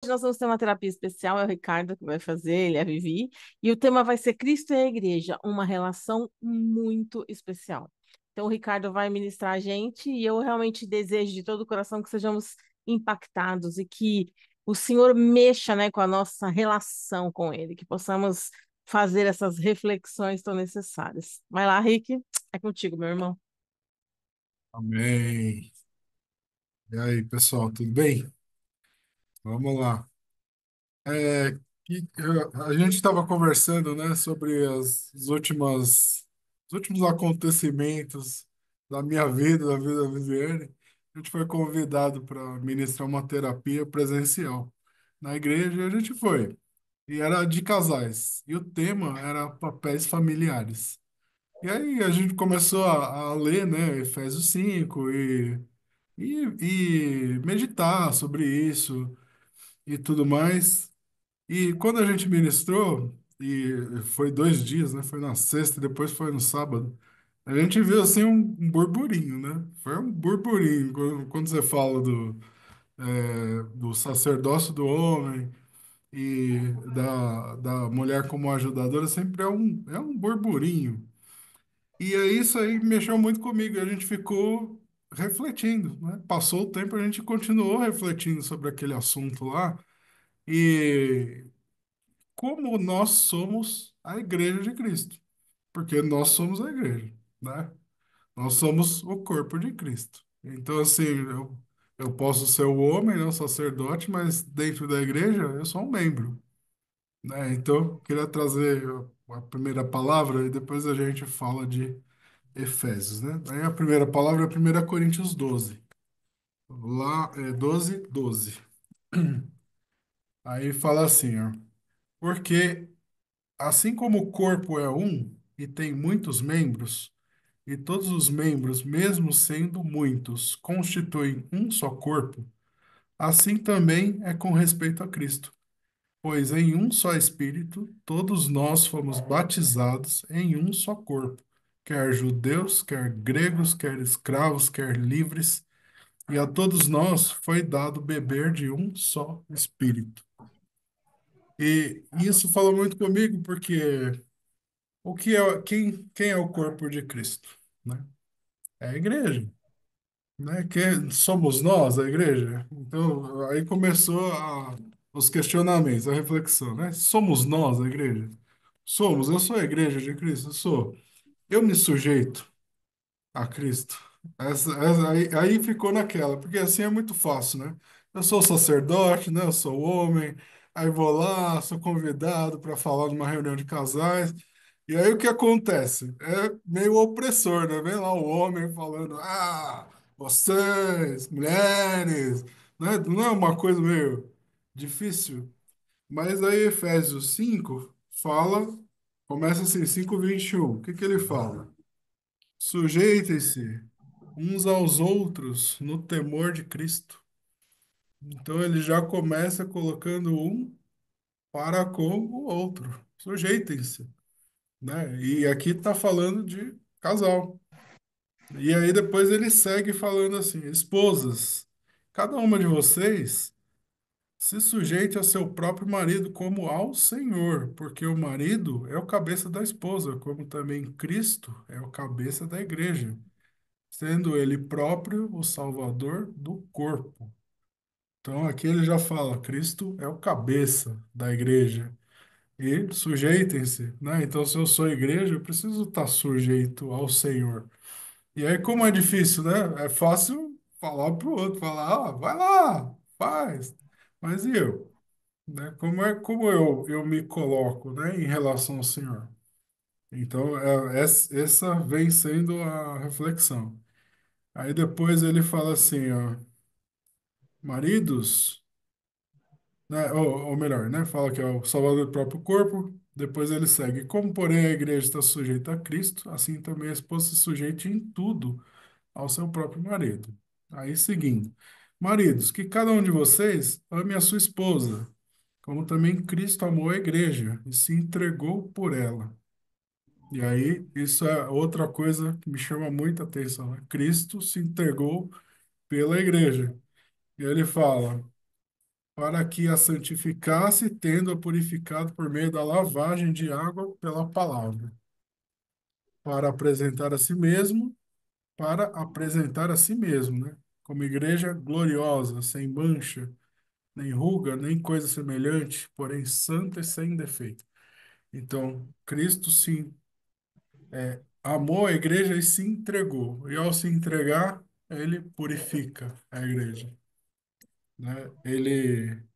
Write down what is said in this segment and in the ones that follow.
nós vamos ter uma terapia especial, é o Ricardo que vai fazer, ele é a Vivi, e o tema vai ser Cristo e a Igreja, uma relação muito especial. Então, o Ricardo vai ministrar a gente e eu realmente desejo de todo o coração que sejamos impactados e que o Senhor mexa, né, com a nossa relação com Ele, que possamos fazer essas reflexões tão necessárias. Vai lá, Rick, é contigo, meu irmão. Amém. E aí, pessoal, tudo bem? Vamos lá. É, a gente estava conversando, né, sobre os últimos acontecimentos da minha vida, da vida da Viviane. A gente foi convidado para ministrar uma terapia presencial na igreja e a gente foi. E era de casais. E o tema era papéis familiares. E aí a gente começou a ler, né, Efésios 5 e meditar sobre isso e tudo mais. E quando a gente ministrou, e foi 2 dias, né? Foi na sexta e depois foi no sábado, a gente viu assim um burburinho, né? Foi um burburinho quando você fala do sacerdócio do homem e da mulher como ajudadora, sempre é um burburinho. E aí isso aí mexeu muito comigo, e a gente ficou refletindo, né? Passou o tempo, a gente continuou refletindo sobre aquele assunto lá e como nós somos a igreja de Cristo, porque nós somos a igreja, né? Nós somos o corpo de Cristo. Então, assim, eu posso ser o homem, né, o sacerdote, mas dentro da igreja eu sou um membro, né? Então, eu queria trazer a primeira palavra e depois a gente fala de Efésios, né? Aí a primeira palavra é 1 Coríntios 12. Lá é 12:12. Aí fala assim, ó. Porque assim como o corpo é um e tem muitos membros, e todos os membros, mesmo sendo muitos, constituem um só corpo, assim também é com respeito a Cristo. Pois em um só Espírito, todos nós fomos batizados em um só corpo, quer judeus, quer gregos, quer escravos, quer livres, e a todos nós foi dado beber de um só Espírito. E isso fala muito comigo porque quem é o corpo de Cristo, né? É a igreja, né? Quem somos nós, a igreja? Então, aí começou os questionamentos, a reflexão, né? Somos nós a igreja? Somos, eu sou a igreja de Cristo, eu sou. Eu me sujeito a Cristo. Aí ficou naquela, porque assim é muito fácil, né? Eu sou sacerdote, né? Eu sou homem, aí vou lá, sou convidado para falar numa reunião de casais, e aí o que acontece? É meio opressor, né? Vem lá o homem falando, vocês, mulheres, né? Não é uma coisa meio difícil? Mas aí Efésios 5 fala, começa assim, 5:21. O que que ele fala? Sujeitem-se uns aos outros no temor de Cristo. Então ele já começa colocando um para com o outro. Sujeitem-se, né? E aqui está falando de casal. E aí depois ele segue falando assim: esposas, cada uma de vocês se sujeite ao seu próprio marido como ao Senhor, porque o marido é o cabeça da esposa, como também Cristo é o cabeça da igreja, sendo ele próprio o Salvador do corpo. Então aqui ele já fala, Cristo é o cabeça da igreja. E sujeitem-se, né? Então, se eu sou igreja, eu preciso estar sujeito ao Senhor. E aí, como é difícil, né? É fácil falar para o outro, falar, vai lá, faz. Mas e eu? Né? Como eu me coloco, né, em relação ao Senhor? Então, essa vem sendo a reflexão. Aí depois ele fala assim, ó, maridos, né, ou melhor, né, fala que é o Salvador do próprio corpo. Depois ele segue, como porém a igreja está sujeita a Cristo, assim também a esposa se sujeite em tudo ao seu próprio marido. Aí seguindo, maridos, que cada um de vocês ame a sua esposa, como também Cristo amou a igreja e se entregou por ela. E aí, isso é outra coisa que me chama muita atenção, né? Cristo se entregou pela igreja. E ele fala, para que a santificasse, tendo-a purificado por meio da lavagem de água pela palavra, para apresentar a si mesmo, para apresentar a si mesmo, né? Como igreja gloriosa, sem mancha, nem ruga, nem coisa semelhante, porém santa e sem defeito. Então, Cristo sim amou a igreja e se entregou. E ao se entregar, ele purifica a igreja, né? Ele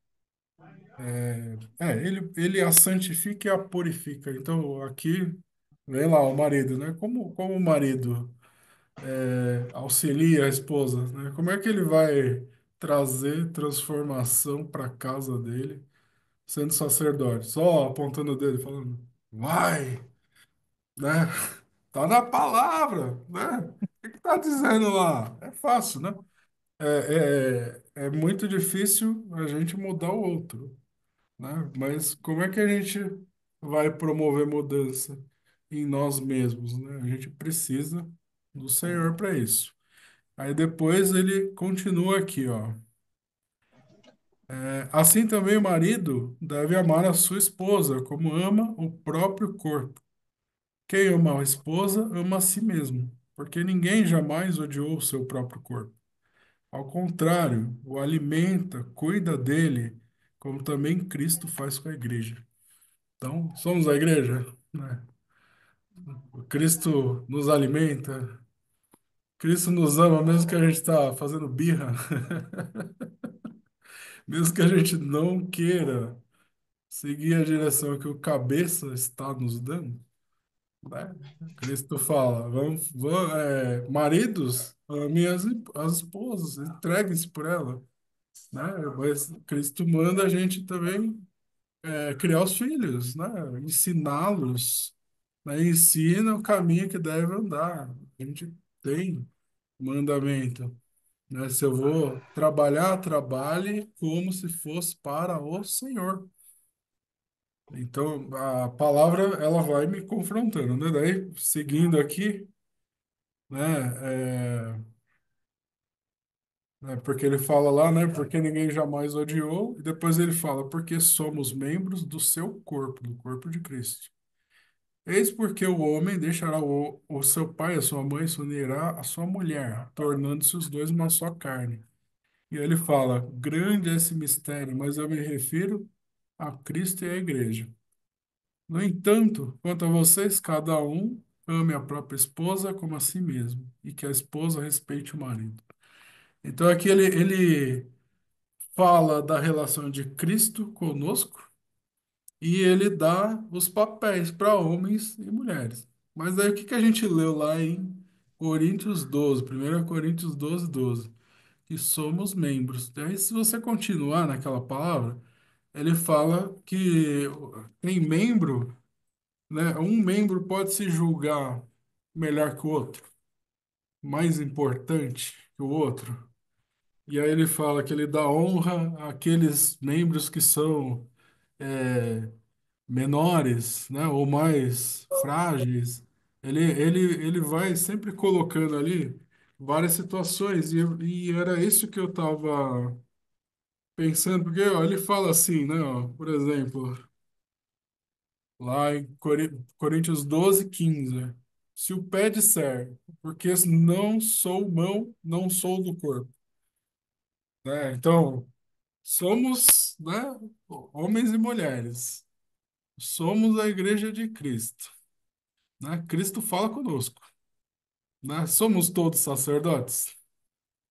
a santifica e a purifica. Então, aqui vem lá o marido, né? Como o marido auxilia a esposa, né? Como é que ele vai trazer transformação para a casa dele, sendo sacerdote? Só apontando o dedo, e falando, vai, né? Tá na palavra, né? O que tá dizendo lá? É fácil, né? É muito difícil a gente mudar o outro, né? Mas como é que a gente vai promover mudança em nós mesmos, né? A gente precisa do Senhor para isso. Aí depois ele continua aqui, ó. Assim também o marido deve amar a sua esposa, como ama o próprio corpo. Quem ama a esposa ama a si mesmo, porque ninguém jamais odiou o seu próprio corpo. Ao contrário, o alimenta, cuida dele, como também Cristo faz com a igreja. Então, somos a igreja, né? Cristo nos alimenta, Cristo nos ama, mesmo que a gente está fazendo birra, mesmo que a gente não queira seguir a direção que o cabeça está nos dando, né? Cristo fala, maridos, amem as esposas, entreguem-se por ela, né? Mas Cristo manda a gente também criar os filhos, né? Ensiná-los, né? Ensina o caminho que deve andar. A gente tem mandamento, né? Se eu vou trabalhar, trabalhe como se fosse para o Senhor. Então, a palavra, ela vai me confrontando, né? Daí, seguindo aqui, né? Porque ele fala lá, né? Porque ninguém jamais odiou. E depois ele fala, porque somos membros do seu corpo, do corpo de Cristo. Eis porque o homem deixará o seu pai, a sua mãe, se unirá à sua mulher, tornando-se os dois uma só carne. E ele fala, grande é esse mistério, mas eu me refiro a Cristo e à igreja. No entanto, quanto a vocês, cada um ame a própria esposa como a si mesmo, e que a esposa respeite o marido. Então aqui ele fala da relação de Cristo conosco e ele dá os papéis para homens e mulheres. Mas aí o que que a gente leu lá em Coríntios 12, 1 Coríntios 12, 12, que somos membros. Daí se você continuar naquela palavra, ele fala que tem membro, né? Um membro pode se julgar melhor que o outro, mais importante que o outro. E aí ele fala que ele dá honra àqueles membros que são menores, né, ou mais frágeis. Ele vai sempre colocando ali várias situações e era isso que eu estava pensando, porque ó, ele fala assim, né, ó, por exemplo, lá em Coríntios 12, 15, se o pé disser, porque não sou mão, não sou do corpo, né? Então, somos, né, homens e mulheres. Somos a igreja de Cristo, né? Cristo fala conosco, né? Somos todos sacerdotes?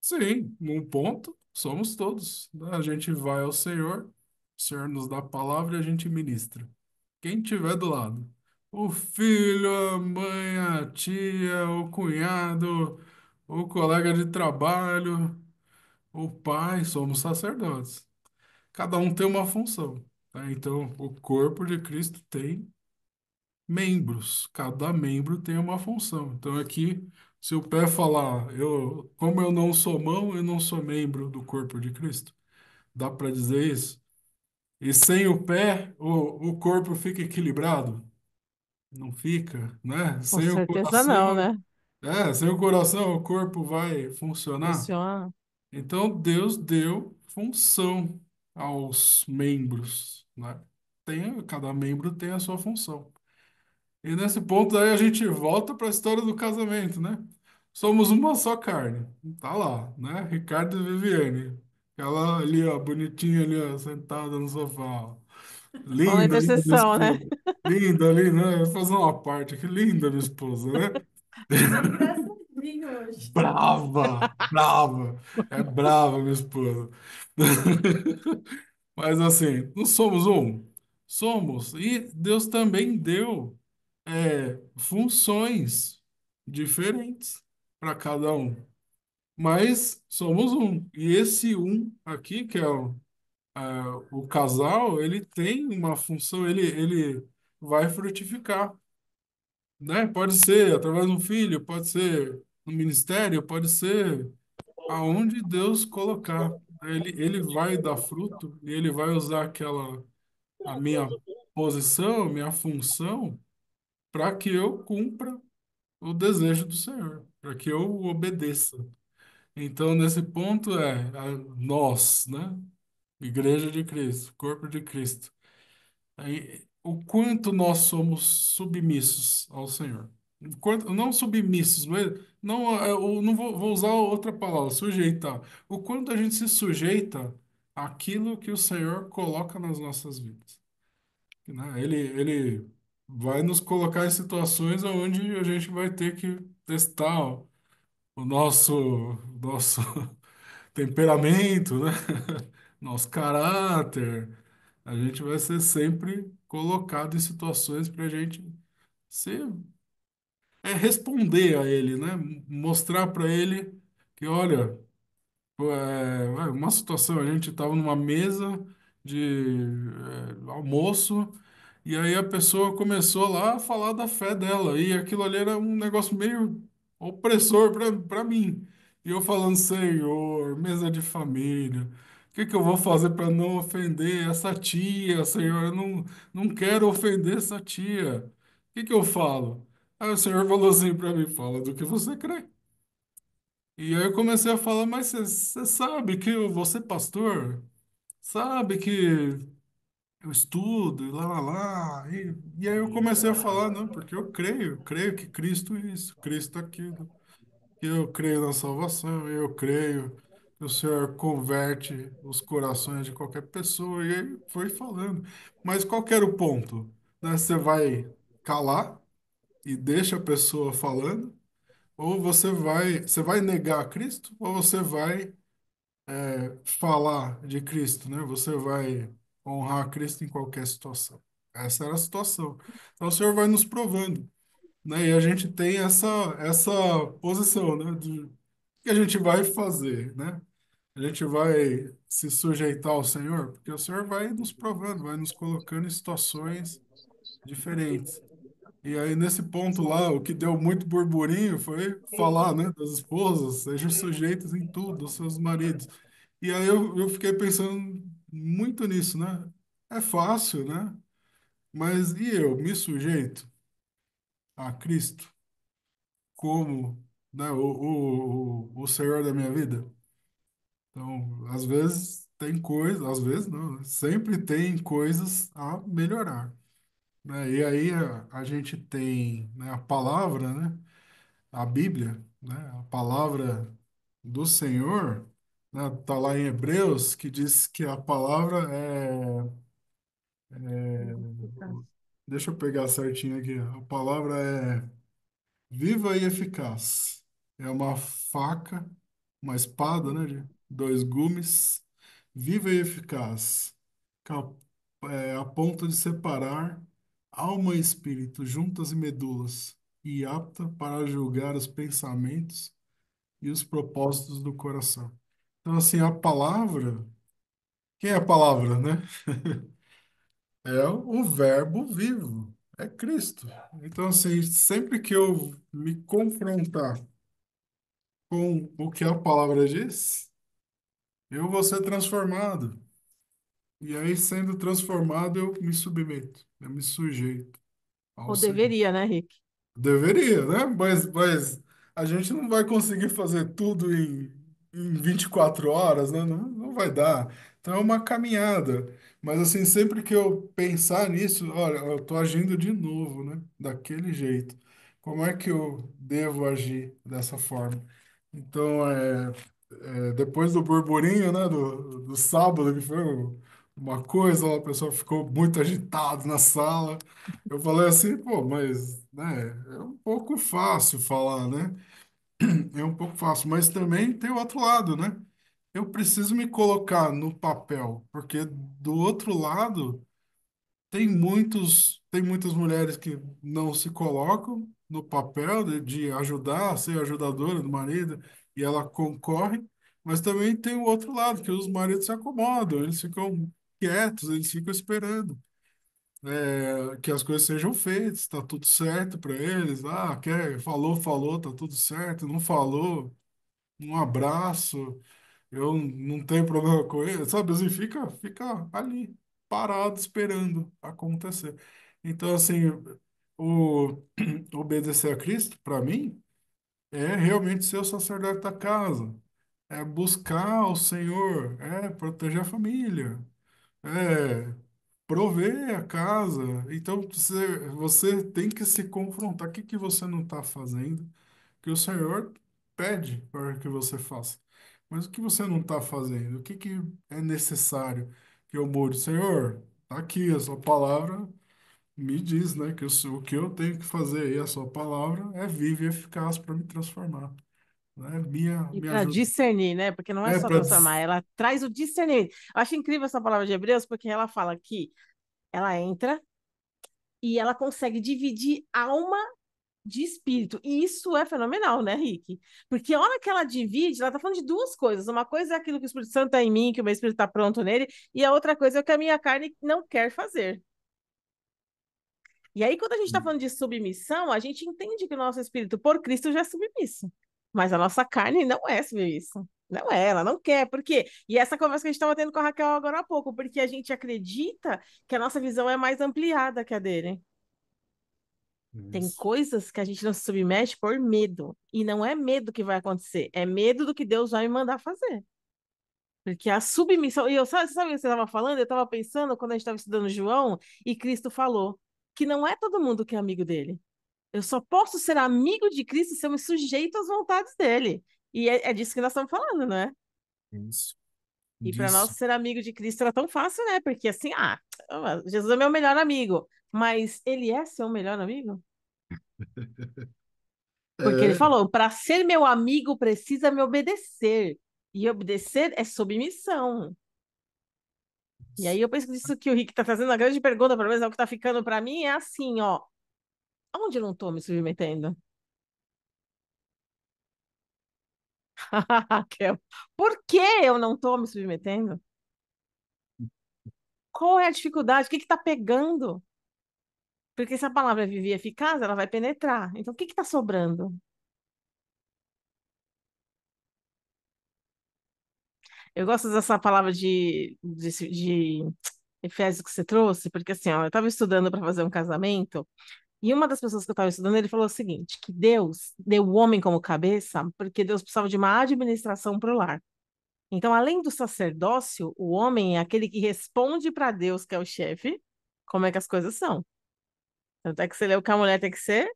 Sim, num ponto, somos todos, né? A gente vai ao Senhor, o Senhor nos dá a palavra e a gente ministra. Quem tiver do lado. O filho, a mãe, a tia, o cunhado, o colega de trabalho, o pai, somos sacerdotes. Cada um tem uma função, tá? Então, o corpo de Cristo tem membros. Cada membro tem uma função. Então, aqui, se o pé falar, como eu não sou mão, eu não sou membro do corpo de Cristo. Dá para dizer isso? E sem o pé, o corpo fica equilibrado? Não fica, né? Com Sem o certeza não, coração, né? sem o coração, o corpo vai funcionar? Funciona. Então, Deus deu função. aos membros, né? Cada membro tem a sua função. E nesse ponto aí a gente volta para a história do casamento, né? Somos uma só carne. Tá lá, né? Ricardo e Viviane. Ela ali, ó, bonitinha ali, ó, sentada no sofá, ó. Só na Linda, linda minha intercessão, né? esposa. Linda, linda. Vou fazer uma parte aqui. Linda minha esposa, né? Tá engraçadinho hoje. Brava, brava. É brava minha esposa. Mas assim, não somos um? Somos. E Deus também deu funções diferentes para cada um. Mas somos um. E esse um aqui, que é o casal, ele tem uma função, ele vai frutificar, né? Pode ser através de um filho, pode ser no ministério, pode ser aonde Deus colocar. Ele vai dar fruto e ele vai usar a minha posição, minha função, para que eu cumpra o desejo do Senhor, para que eu o obedeça. Então, nesse ponto nós, né? Igreja de Cristo, corpo de Cristo. Aí, o quanto nós somos submissos ao Senhor. O quanto, não submissos, mas não, eu não vou usar outra palavra, sujeitar. O quanto a gente se sujeita àquilo que o Senhor coloca nas nossas vidas, né? Ele vai nos colocar em situações onde a gente vai ter que testar o nosso temperamento, né? Nosso caráter. A gente vai ser sempre colocado em situações para a gente se, responder a ele, né? Mostrar para ele que, olha, pô, uma situação, a gente estava numa mesa de almoço. E aí a pessoa começou lá a falar da fé dela, e aquilo ali era um negócio meio opressor para mim. E eu falando, Senhor, mesa de família, o que que eu vou fazer para não ofender essa tia, Senhor? Eu não quero ofender essa tia. O que que eu falo? Aí o Senhor falou assim para mim, fala do que você crê. E aí eu comecei a falar, mas você sabe que eu vou ser pastor? Sabe que eu estudo, e lá, lá, lá. E aí eu comecei a falar, não, porque eu creio que Cristo é isso, Cristo é aquilo. Eu creio na salvação, eu creio que o Senhor converte os corações de qualquer pessoa. E aí foi falando. Mas qual que era o ponto? Né? Você vai calar e deixa a pessoa falando, ou você vai negar a Cristo, ou você vai falar de Cristo, né? Você vai honrar Cristo em qualquer situação. Essa era a situação. Então o Senhor vai nos provando, né? E a gente tem essa posição, né? De que a gente vai fazer, né? A gente vai se sujeitar ao Senhor, porque o Senhor vai nos provando, vai nos colocando em situações diferentes. E aí, nesse ponto lá, o que deu muito burburinho foi falar, né, das esposas, sejam sujeitas em tudo aos seus maridos. E aí eu fiquei pensando muito nisso, né? É fácil, né? Mas e eu me sujeito a Cristo como, né, o Senhor da minha vida? Então, às vezes tem coisas, às vezes não, né? Sempre tem coisas a melhorar, né? E aí a gente tem, né, a palavra, né? A Bíblia, né? A palavra do Senhor, né? Tá lá em Hebreus que diz que a palavra deixa eu pegar certinho aqui. A palavra é viva e eficaz. É uma faca, uma espada, né? De dois gumes, viva e eficaz, a ponto de separar alma e espírito, juntas e medulas, e apta para julgar os pensamentos e os propósitos do coração. Então, assim, a palavra, quem é a palavra, né? É o verbo vivo, é Cristo. Então, assim, sempre que eu me confrontar com o que a palavra diz, eu vou ser transformado. E aí, sendo transformado, eu me submeto, eu me sujeito ao Ou Senhor. deveria, né, Rick? Deveria, né? Mas a gente não vai conseguir fazer tudo em 24 horas, né? Não vai dar. Então é uma caminhada. Mas assim, sempre que eu pensar nisso, olha, eu tô agindo de novo, né? Daquele jeito. Como é que eu devo agir dessa forma? Então, depois do burburinho, né? Do sábado, que foi uma coisa, lá, a pessoa ficou muito agitado na sala. Eu falei assim, pô, mas, né? É um pouco fácil falar, né? É um pouco fácil, mas também tem o outro lado, né? Eu preciso me colocar no papel, porque do outro lado tem muitas mulheres que não se colocam no papel de ajudar, ser ajudadora do marido, e ela concorre, mas também tem o outro lado, que os maridos se acomodam, eles ficam quietos, eles ficam esperando que as coisas sejam feitas, tá tudo certo para eles. Ah, falou, falou, tá tudo certo, não falou, um abraço. Eu não tenho problema com ele, sabe? Assim, fica ali, parado, esperando acontecer. Então, assim, o obedecer a Cristo, para mim, é realmente ser o sacerdote da casa, é buscar o Senhor, é proteger a família, é prover a casa. Então, você tem que se confrontar. O que que você não está fazendo? Que o Senhor pede para que você faça. Mas o que você não está fazendo? O que que é necessário que eu mude? Senhor, tá aqui a sua palavra me diz, né, que o que eu tenho que fazer, e a sua palavra é viva e eficaz para me transformar, né? E Me para ajuda. discernir, né? Porque não é É só para transformar, ela traz o discernimento. Eu acho incrível essa palavra de Hebreus, porque ela fala que ela entra e ela consegue dividir alma de espírito. E isso é fenomenal, né, Rick? Porque a hora que ela divide, ela tá falando de duas coisas. Uma coisa é aquilo que o Espírito Santo está em mim, que o meu espírito está pronto nele, e a outra coisa é o que a minha carne não quer fazer. E aí, quando a gente está falando de submissão, a gente entende que o nosso espírito por Cristo já é submisso. Mas a nossa carne não é submissa. Não é, ela não quer. Por quê? E essa conversa que a gente estava tendo com a Raquel agora há pouco, porque a gente acredita que a nossa visão é mais ampliada que a dele. Tem Isso. coisas que a gente não se submete por medo. E não é medo que vai acontecer, é medo do que Deus vai me mandar fazer. Porque a submissão. E eu, sabe o que você estava falando? Eu estava pensando quando a gente estava estudando João e Cristo falou que não é todo mundo que é amigo dele. Eu só posso ser amigo de Cristo se eu me sujeito às vontades dele. E é disso que nós estamos falando, né? Isso. E para nós Disso. ser amigo de Cristo era tão fácil, né? Porque assim, Jesus é meu melhor amigo. Mas ele é seu melhor amigo? Porque ele É, falou: para ser meu amigo, precisa me obedecer. E obedecer é submissão. E aí eu penso que isso que o Rick está fazendo, a grande pergunta, pelo menos é o que está ficando para mim, é assim, ó. Onde eu não estou me submetendo? Raquel, por que eu não estou me submetendo? Qual é a dificuldade? O que está pegando? Porque se a palavra é viva e eficaz, ela vai penetrar. Então, o que está sobrando? Eu gosto dessa palavra de Efésios que você trouxe, porque assim, ó, eu estava estudando para fazer um casamento. E uma das pessoas que eu estava estudando, ele falou o seguinte, que Deus deu o homem como cabeça porque Deus precisava de uma administração para o lar. Então, além do sacerdócio, o homem é aquele que responde para Deus, que é o chefe, como é que as coisas são. Tanto é que você lê o que a mulher tem que ser,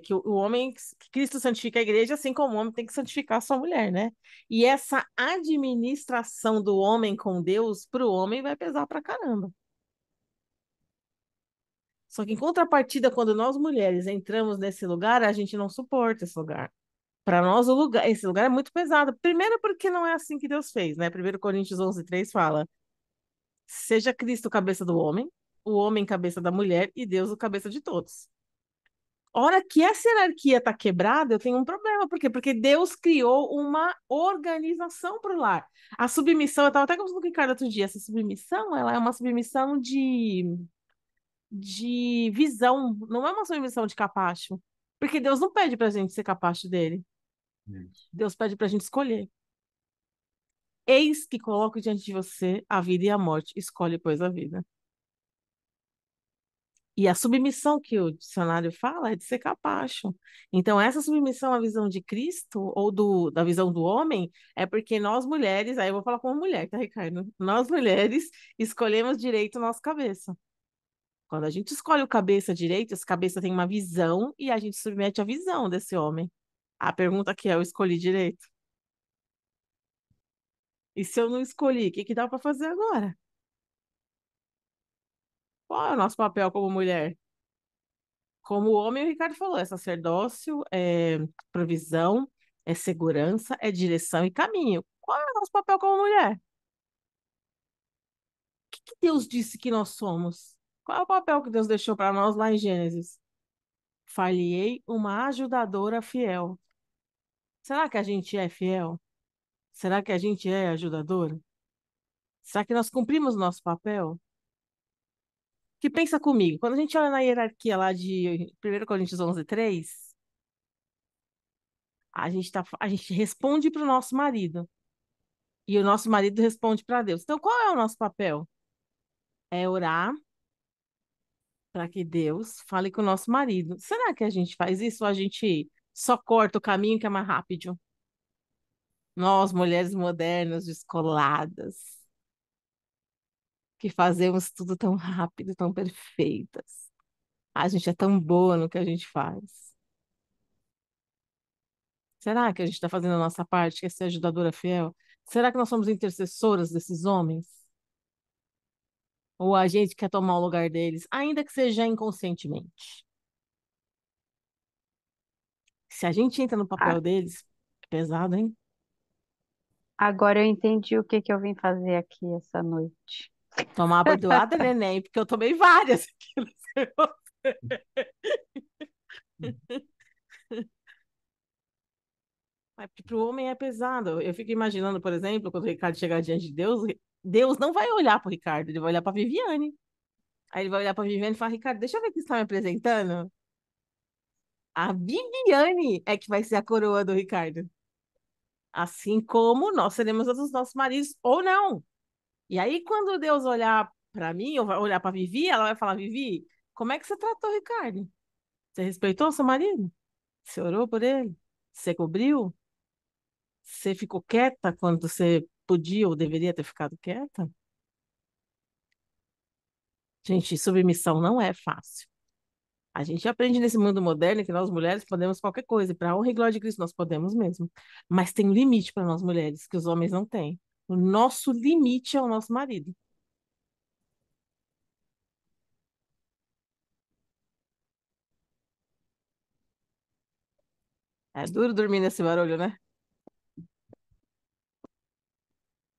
que o homem, que Cristo santifica a igreja, assim como o homem tem que santificar a sua mulher, né? E essa administração do homem com Deus, para o homem, vai pesar pra caramba. Só que em contrapartida, quando nós mulheres entramos nesse lugar, a gente não suporta esse lugar. Para nós, esse lugar é muito pesado. Primeiro, porque não é assim que Deus fez, né? 1 Coríntios 11:3 fala: seja Cristo cabeça do homem, o homem cabeça da mulher e Deus o cabeça de todos. A hora que essa hierarquia está quebrada, eu tenho um problema. Por quê? Porque Deus criou uma organização para o lar. A submissão, eu estava até conversando com o Ricardo outro dia, essa submissão, ela é uma submissão de visão, não é uma submissão de capacho. Porque Deus não pede para a gente ser capacho dele. isso. Deus pede para a gente escolher. Eis que coloco diante de você a vida e a morte. Escolhe, pois, a vida. E a submissão que o dicionário fala é de ser capacho. Então, essa submissão à visão de Cristo, ou da visão do homem, é porque nós mulheres, aí eu vou falar como mulher, tá, Ricardo? Nós mulheres escolhemos direito nossa cabeça. Quando a gente escolhe o cabeça direito, esse cabeça tem uma visão e a gente submete à visão desse homem. A pergunta que é, eu escolhi direito? E se eu não escolhi, o que que dá para fazer agora? Qual é o nosso papel como mulher? Como o homem, o Ricardo falou, é sacerdócio, é provisão, é segurança, é direção e caminho. Qual é o nosso papel como mulher? O que que Deus disse que nós somos? Qual é o papel que Deus deixou para nós lá em Gênesis? Far-lhe-ei uma ajudadora fiel. Será que a gente é fiel? Será que a gente é ajudadora? Será que nós cumprimos nosso papel? Que pensa comigo, quando a gente olha na hierarquia lá de 1 Coríntios 11:3, a gente responde para o nosso marido. E o nosso marido responde para Deus. Então, qual é o nosso papel? É orar para que Deus fale com o nosso marido. Será que a gente faz isso ou a gente só corta o caminho que é mais rápido? Nós, mulheres modernas, descoladas, que fazemos tudo tão rápido, tão perfeitas. A gente é tão boa no que a gente faz. Será que a gente está fazendo a nossa parte, que é ser ajudadora fiel? Será que nós somos intercessoras desses homens? Ou a gente quer tomar o lugar deles, ainda que seja inconscientemente? Se a gente entra no A- papel deles, é pesado, hein? Agora eu entendi o que que eu vim fazer aqui essa noite. Tomar a bordoada, neném, porque eu tomei várias aqui no seu. Mas para o homem é pesado. Eu fico imaginando, por exemplo, quando o Ricardo chegar diante de Deus, Deus não vai olhar para o Ricardo, ele vai olhar para Viviane. Aí ele vai olhar para Viviane e falar: Ricardo, deixa eu ver o que você está me apresentando. A Viviane é que vai ser a coroa do Ricardo. Assim como nós seremos a dos nossos maridos, ou não. E aí, quando Deus olhar para mim, ou vai olhar para Vivi, ela vai falar: Vivi, como é que você tratou o Ricardo? Você respeitou seu marido? Você orou por ele? Você cobriu? Você ficou quieta quando você podia ou deveria ter ficado quieta? Gente, submissão não é fácil. A gente aprende nesse mundo moderno que nós mulheres podemos qualquer coisa, e para a honra e glória de Cristo nós podemos mesmo. Mas tem um limite para nós mulheres, que os homens não têm. O nosso limite é o nosso marido. É duro dormir nesse barulho, né?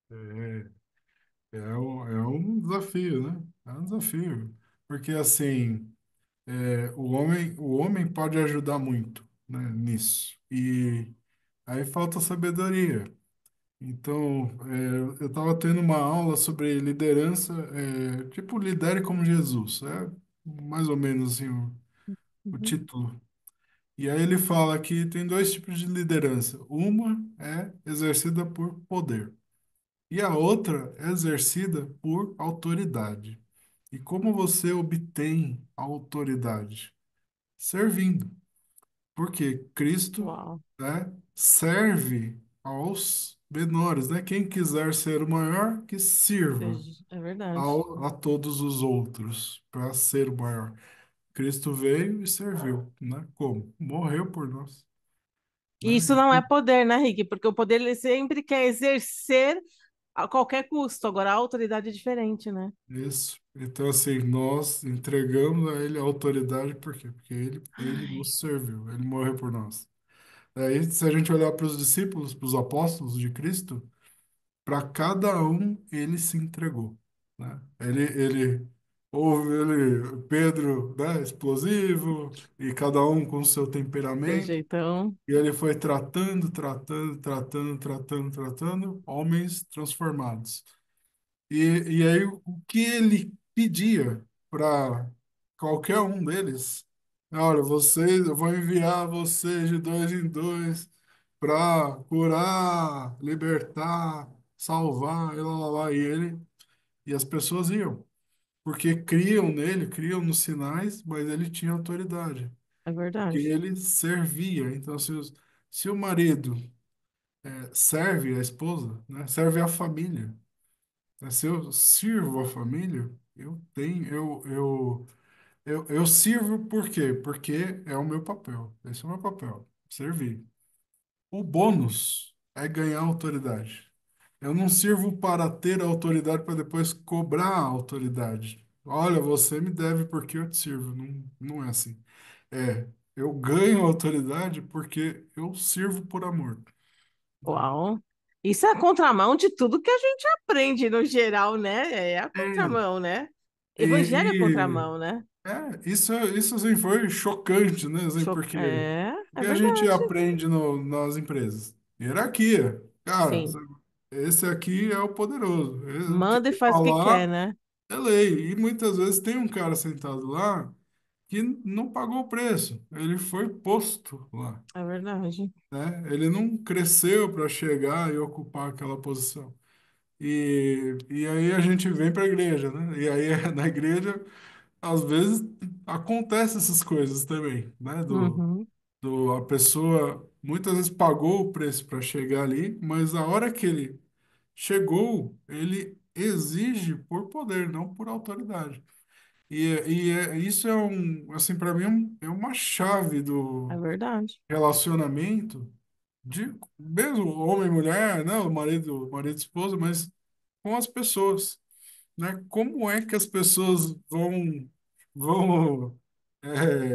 É, é um desafio, né? É um desafio. Porque, assim, o homem pode ajudar muito, né, nisso. E aí falta sabedoria. Então, eu estava tendo uma aula sobre liderança, tipo, lidere como Jesus. É mais ou menos assim o Uhum. título. E aí ele fala que tem dois tipos de liderança. Uma é exercida por poder e a outra é exercida por autoridade. E como você obtém a autoridade? Servindo. Porque Cristo, Uau, né, serve aos menores, né? Quem quiser ser o maior, que sirva é verdade. a todos os outros para ser o maior. Cristo veio e serviu, né? Como? Morreu por nós, E né? isso não é poder, né, Rick? Porque o poder ele sempre quer exercer a qualquer custo. Agora, a autoridade é diferente, né? Isso. Então, assim, nós entregamos a ele a autoridade, por quê? Porque ele Ai, nos serviu, ele morreu por nós. Daí, se a gente olhar para os discípulos, para os apóstolos de Cristo, para cada um ele se entregou, né? Pedro, né, explosivo, e cada um com o seu seu temperamento, jeitão. e ele foi tratando, tratando, tratando, tratando, tratando, homens transformados. E aí, o que ele pedia para qualquer um deles, olha, vocês, eu vou enviar vocês de dois em dois para curar, libertar, salvar, e lá, lá, lá. E as pessoas iam. porque criam nele, criam nos sinais, mas ele tinha autoridade, É porque verdade. ele servia. Então, se o marido serve a esposa, né, serve a família, né, se eu sirvo a família, eu tenho, eu sirvo por quê? Porque é o meu papel. Esse é o meu papel, servir. O bônus é ganhar autoridade. Eu não sirvo para ter autoridade para depois cobrar a autoridade. Olha, você me deve porque eu te sirvo. Não, não é assim. É, eu ganho autoridade porque eu sirvo por amor. Né? Uau! Isso é a contramão de tudo que a gente aprende no geral, né? É a É, contramão, né? Evangelho é e, contramão, né? isso assim, foi chocante, né? Assim, É porque a gente verdade. aprende nas empresas. Hierarquia. Cara, Sim. esse aqui é o poderoso. O que Manda e ele faz o que quer, falar né? é lei. E muitas vezes tem um cara sentado lá que não pagou o preço. Ele foi posto lá, É verdade. né? Ele não cresceu para chegar e ocupar aquela posição. E aí a gente vem para a igreja, né? E aí na igreja, às vezes, acontece essas coisas também, né? Uhum. A pessoa muitas vezes pagou o preço para chegar ali, mas a hora que ele chegou, ele exige por poder, não por autoridade. Isso assim, para mim, é uma chave É do verdade. relacionamento de mesmo homem e mulher, né? O marido e esposa, mas com as pessoas, né? Como é que as pessoas vão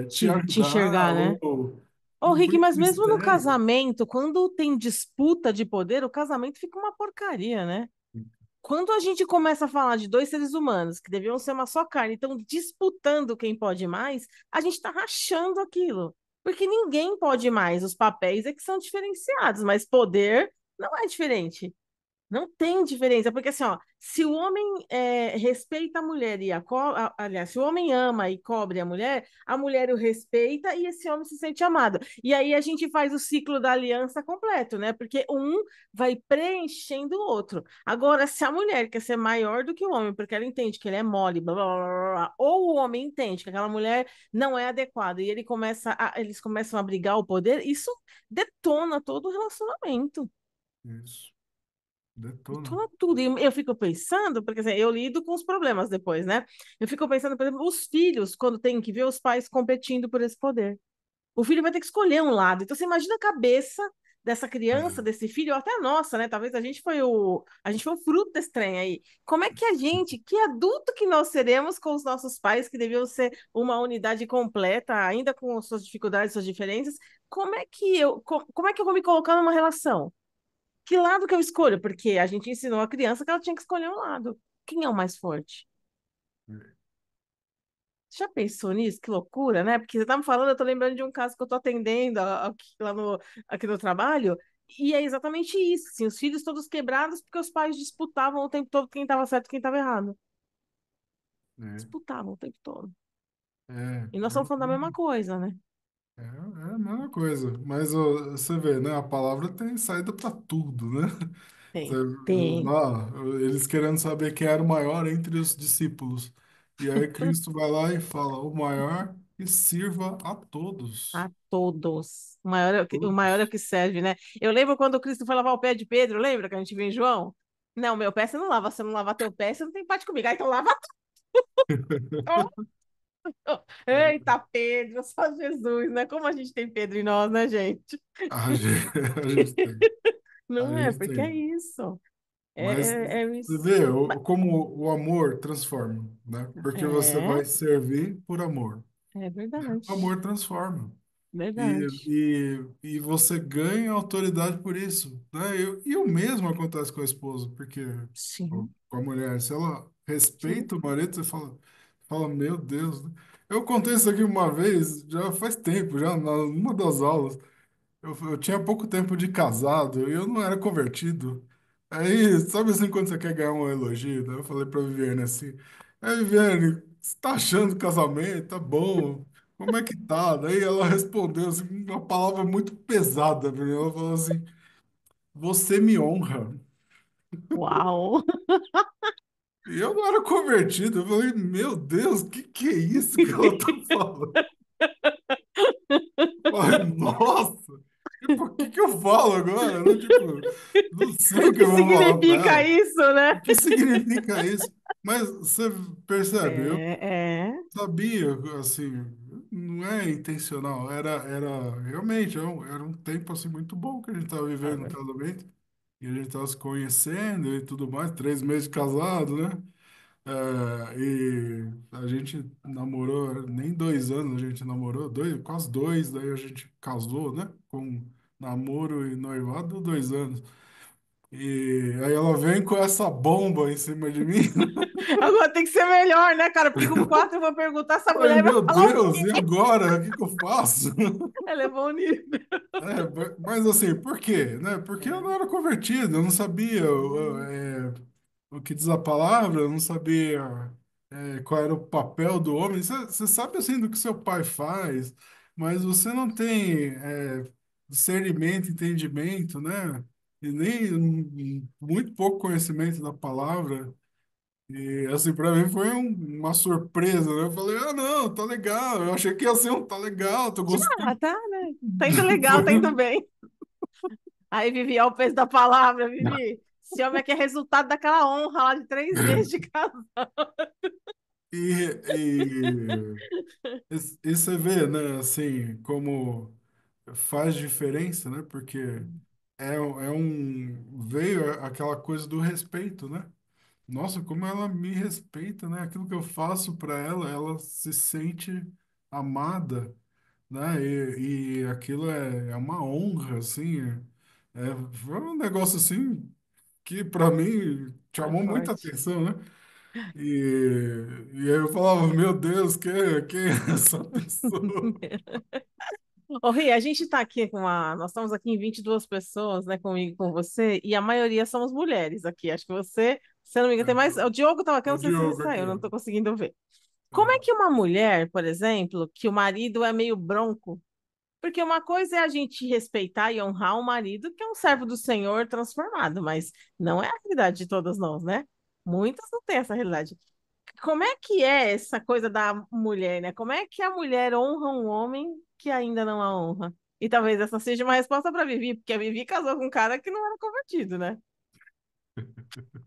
te Te ajudar enxergar, né? Ô, por Rick, mas mesmo no mistério? casamento, quando tem disputa de poder, o casamento fica uma porcaria, né? Quando a gente começa a falar de dois seres humanos que deviam ser uma só carne, estão disputando quem pode mais, a gente está rachando aquilo. Porque ninguém pode mais. Os papéis é que são diferenciados, mas poder não é diferente. Não tem diferença, porque assim, ó, se o homem respeita a mulher aliás, se o homem ama e cobre a mulher o respeita e esse homem se sente amado. E aí a gente faz o ciclo da aliança completo, né? Porque um vai preenchendo o outro. Agora, se a mulher quer ser maior do que o homem, porque ela entende que ele é mole, blá, blá, blá, blá, blá, ou o homem entende que aquela mulher não é adequada e eles começam a brigar o poder, isso detona todo o relacionamento. Isso, detona. Detona tudo. E eu fico pensando, porque assim, eu lido com os problemas depois, né? Eu fico pensando, por exemplo, os filhos, quando tem que ver os pais competindo por esse poder. O filho vai ter que escolher um lado. Então, você imagina a cabeça dessa criança, É, desse filho, ou até a nossa, né? Talvez a gente foi o fruto desse trem aí. Como é que a gente, que adulto que nós seremos com os nossos pais, que deviam ser uma unidade completa, ainda com suas dificuldades, suas diferenças, como é que eu vou me colocar numa relação? Que lado que eu escolho? Porque a gente ensinou a criança que ela tinha que escolher um lado. Quem é o mais forte? Você já pensou nisso? Que loucura, né? Porque você tá me falando, eu tô lembrando de um caso que eu tô atendendo aqui no trabalho, e é exatamente isso, assim, os filhos todos quebrados porque os pais disputavam o tempo todo quem estava certo e quem estava errado. é, Disputavam o tempo todo. é, E nós estamos falando da porque mesma coisa, né? é a mesma coisa. Mas ó, você vê, né? A palavra tem saída para tudo, né? Você, Tem, tem. lá, eles querendo saber quem era o maior entre os discípulos. E aí Cristo vai lá e fala: o maior que sirva a A todos. todos. O maior é o Todos. que serve, né? Eu lembro quando Cristo foi lavar o pé de Pedro, lembra que a gente viu em João? Não, meu pé você não lava. Se você não lavar teu pé, você não tem parte comigo. Ah, então lava tudo. Eita, Pedro, só Jesus, né? Como a gente tem Pedro em nós, né, gente? A gente tem. A Não é, gente porque é tem. isso. Mas É você isso. vê Mas- como o amor transforma, né? Porque você É, vai servir por amor. é O verdade. amor transforma. E, Verdade. e você ganha autoridade por isso, né? E o mesmo acontece com a esposa, porque ó, Sim, com a mulher, se ela sim. respeita o marido, você fala, meu Deus, né? Eu contei isso aqui uma vez, já faz tempo, já numa das aulas. Eu tinha pouco tempo de casado e eu não era convertido. Aí, sabe assim, quando você quer ganhar um elogio, né? Eu falei pra Viviane assim, Viviane, você tá achando casamento? Tá bom. Como é que tá? Daí ela respondeu assim, uma palavra muito pesada pra mim. Ela falou assim, você me honra. Uau! E eu não era convertido. Eu falei, meu Deus, o que é isso que ela tá falando? Ai, nossa! Tipo, o que que eu falo agora? Né? Tipo, não sei O o que que eu vou falar pra significa ela. isso, né? O que significa isso? Mas você percebe, eu É, sabia, assim, não é intencional, realmente, era um tempo, assim, muito bom que a gente estava vivendo no é. casamento, e a gente estava se conhecendo e tudo mais, 3 meses de casado, né? E a gente namorou, nem 2 anos a gente namorou, quase dois, daí a gente casou, né? Com namoro e noivado, deu 2 anos. E aí ela vem com essa bomba em cima de mim. Agora tem que ser melhor, né, cara? Porque com 4 eu vou perguntar, essa Falei, mulher vai meu falar o Deus, e quê? agora? O que que eu faço? Ela levou o nível. Mas assim, por quê? Né? Porque eu É. não era convertido, eu não sabia Hum. o que diz a palavra, eu não sabia qual era o papel do homem. Você sabe assim do que seu pai faz, mas você não tem discernimento, entendimento, né? E nem muito pouco conhecimento da palavra. E assim, pra mim foi uma surpresa, né? Eu falei, ah, não, tá legal. Eu achei que ia ser um tá legal, tô Ah, gostando. tá, né? Tá indo legal, tá indo bem. Aí, Vivi, olha o peso da palavra, Vivi. Esse homem aqui é resultado daquela honra lá de 3 meses de casa. E, e você vê, né, assim, como faz diferença, né? Porque veio aquela coisa do respeito, né? Nossa, como ela me respeita, né? Aquilo que eu faço para ela, ela se sente amada, né? E aquilo é uma honra, assim. Foi um negócio assim que para mim Foi chamou muita forte. atenção, né? E aí eu falava, meu Deus, quem é essa pessoa? Ô, Ri, a gente tá aqui com uma. Nós estamos aqui em 22 pessoas, né, comigo e com você, e a maioria somos mulheres aqui. Acho que você, se eu não me engano, tem mais. O Diogo tava aqui, eu É o não sei se ele Diogo aqui, saiu, não ó. tô conseguindo ver. Como é É, que uma mulher, por exemplo, que o marido é meio bronco, porque uma coisa é a gente respeitar e honrar o marido, que é um servo do Senhor transformado, mas não é a realidade de todas nós, né? Muitas não têm essa realidade. Como é que é essa coisa da mulher, né? Como é que a mulher honra um homem que ainda não a honra? E talvez essa seja uma resposta para Vivi, porque a Vivi casou com um cara que não era convertido, né?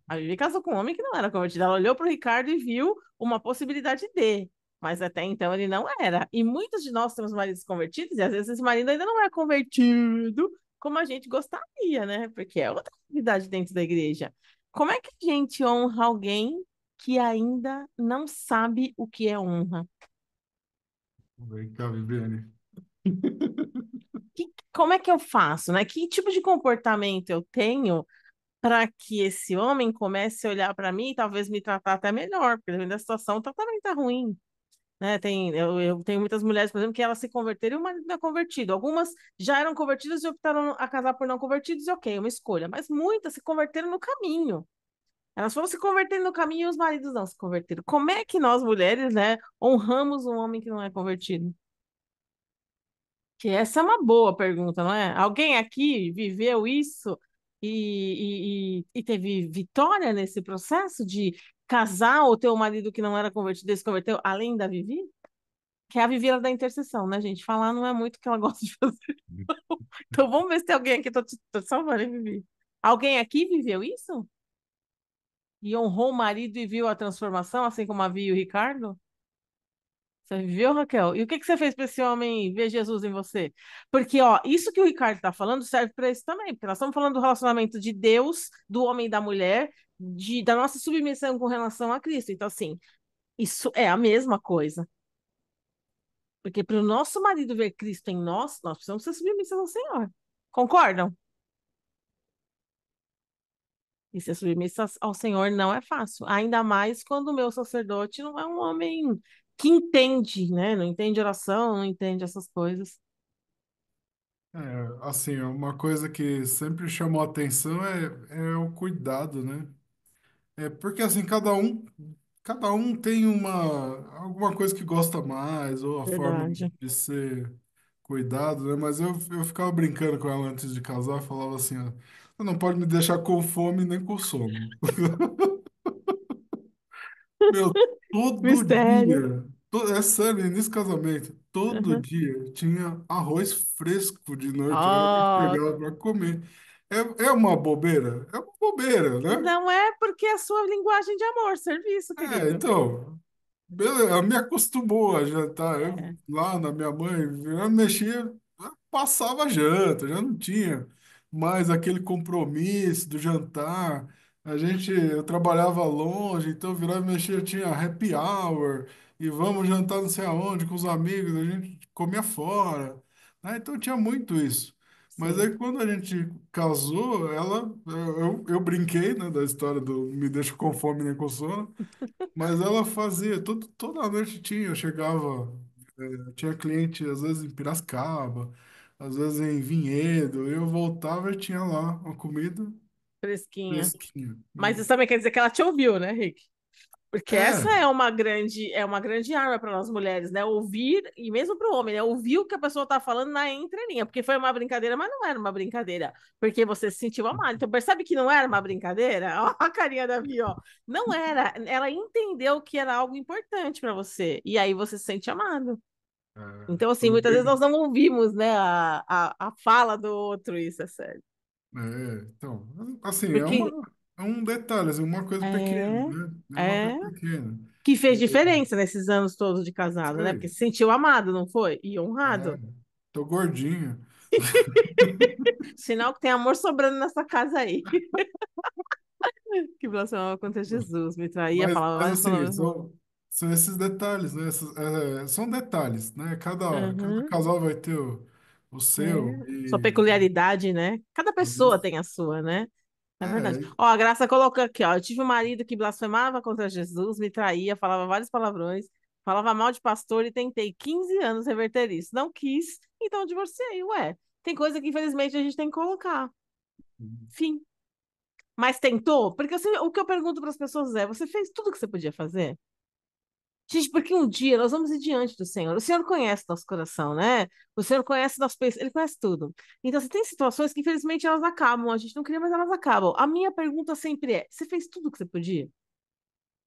A Vivi casou com um homem que não era convertido. Ela olhou para o Ricardo e viu uma possibilidade de, mas até então ele não era. E muitos de nós temos maridos convertidos, e às vezes esse marido ainda não é convertido como a gente gostaria, né? Porque é outra realidade dentro da igreja. Como é que a gente honra alguém que ainda não sabe o que é honra? vem cá, Viviane. Como é que eu faço, né? Que tipo de comportamento eu tenho para que esse homem comece a olhar para mim e talvez me tratar até melhor, porque dependendo da situação, o tratamento tá ruim, né? Eu tenho muitas mulheres, por exemplo, que elas se converteram e o marido não é convertido. Algumas já eram convertidas e optaram a casar por não convertidos, e ok, é uma escolha. Mas muitas se converteram no caminho. Elas foram se convertendo no caminho e os maridos não se converteram. Como é que nós, mulheres, né, honramos um homem que não é convertido? Que essa é uma boa pergunta, não é? Alguém aqui viveu isso e teve vitória nesse processo de casar ou ter um marido que não era convertido e se converteu, além da Vivi? Que é a Vivi ela é da intercessão, né, gente? Falar não é muito o que ela gosta de fazer. Então vamos ver se tem alguém aqui. Tô te salvando, hein, Vivi? Alguém aqui viveu isso? E honrou o marido e viu a transformação, assim como a Vi e o Ricardo? Você viveu, Raquel? E o que que você fez para esse homem ver Jesus em você? Porque, ó, isso que o Ricardo está falando serve para isso também, porque nós estamos falando do relacionamento de Deus, do homem e da mulher, da nossa submissão com relação a Cristo. Então, assim, isso é a mesma coisa. Porque para o nosso marido ver Cristo em nós, nós precisamos ser submissos ao Senhor. Concordam? E ser submissa ao Senhor não é fácil. Ainda mais quando o meu sacerdote não é um homem que entende, né? Não entende oração, não entende essas coisas. Assim, uma coisa que sempre chamou a atenção é o cuidado, né? Porque assim, cada um tem alguma coisa que gosta mais, ou a forma de, Verdade. de ser cuidado, né? Mas eu ficava brincando com ela antes de casar, falava assim, ó, você não pode me deixar com fome nem com sono. Meu, todo Mistério. dia, é sério, nesse casamento, todo Uhum. dia tinha arroz fresco de noite, a hora que a gente Ó, pegava para comer. É uma bobeira? É uma bobeira, né? não é porque é a sua linguagem de amor, serviço, querido. Então, beleza, ela me acostumou a jantar. Eu É, lá na minha mãe, eu mexia, passava a janta, já não tinha mais aquele compromisso do jantar. Eu trabalhava longe, então virava e mexia, tinha happy hour, e vamos jantar não sei aonde com os amigos, a gente comia fora, né? Então tinha muito isso. Mas sim. aí quando a gente casou, eu brinquei, né, da história do me deixa com fome nem com sono. Mas ela fazia, toda noite tinha, eu chegava, tinha cliente às vezes em Piracicaba, às vezes em Vinhedo, eu voltava e tinha lá uma comida Fresquinha. fresquinha. Mas isso também quer dizer que ela te ouviu, né, Rick? Porque essa É, é uma grande arma para nós mulheres, né? Ouvir, e mesmo para o homem, né? Ouvir o que a pessoa está falando na entrelinha, porque foi uma brincadeira, mas não era uma brincadeira, porque você se sentiu amado. Então percebe que não era uma brincadeira? Ó, a carinha da Vi, ó. Não era. Ela entendeu que era algo importante para você, e aí você se sente amado. Então, assim, foi muitas vezes nós bem, não ouvimos, né, a fala do outro, isso é sério. então, assim, Porque é um detalhe, assim, uma coisa pequena, é, né? É uma é coisa pequena. que fez É, diferença nesses anos todos de casado, né? Porque foi, se sentiu amado, não foi? E é, honrado. tô gordinho. Sinal que tem amor sobrando nessa casa aí. Que blasfemava contra Jesus, me traía, falava Mas várias assim, palavras ruins. são esses detalhes, né? São detalhes, né? Cada Uhum, casal vai ter o é. seu Sua e peculiaridade, né? Cada às pessoa vezes, tem a sua, né? É verdade. é, Ó, a Graça colocou aqui, ó. Eu tive um marido que blasfemava contra Jesus, me traía, falava vários palavrões, falava mal de pastor e tentei 15 anos reverter isso. Não quis, então eu divorciei. Ué, tem coisa que infelizmente a gente tem que colocar. Fim. Mas tentou? Porque o que eu pergunto para as pessoas é: você fez tudo o que você podia fazer? Gente, porque um dia nós vamos ir diante do Senhor. O Senhor conhece nosso coração, né? O Senhor conhece nosso pensamento, Ele conhece tudo. Então, você tem situações que, infelizmente, elas acabam. A gente não queria, mas elas acabam. A minha pergunta sempre é: você fez tudo o que você podia?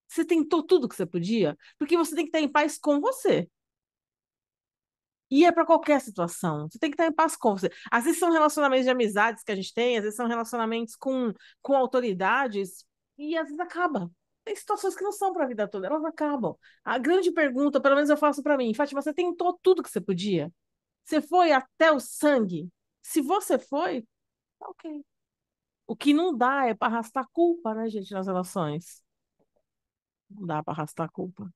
Você tentou tudo o que você podia? Porque você tem que estar em paz com você. E é para qualquer situação. Você tem que estar em paz com você. Às vezes são relacionamentos de amizades que a gente tem, às vezes são relacionamentos com autoridades, e às vezes acaba. Tem situações que não são para a vida toda, elas acabam. A grande pergunta, pelo menos eu faço para mim, Fátima, você tentou tudo que você podia? Você foi até o sangue? Se você foi, tá ok. O que não dá é para arrastar culpa, né, gente, nas relações. Não dá para arrastar culpa.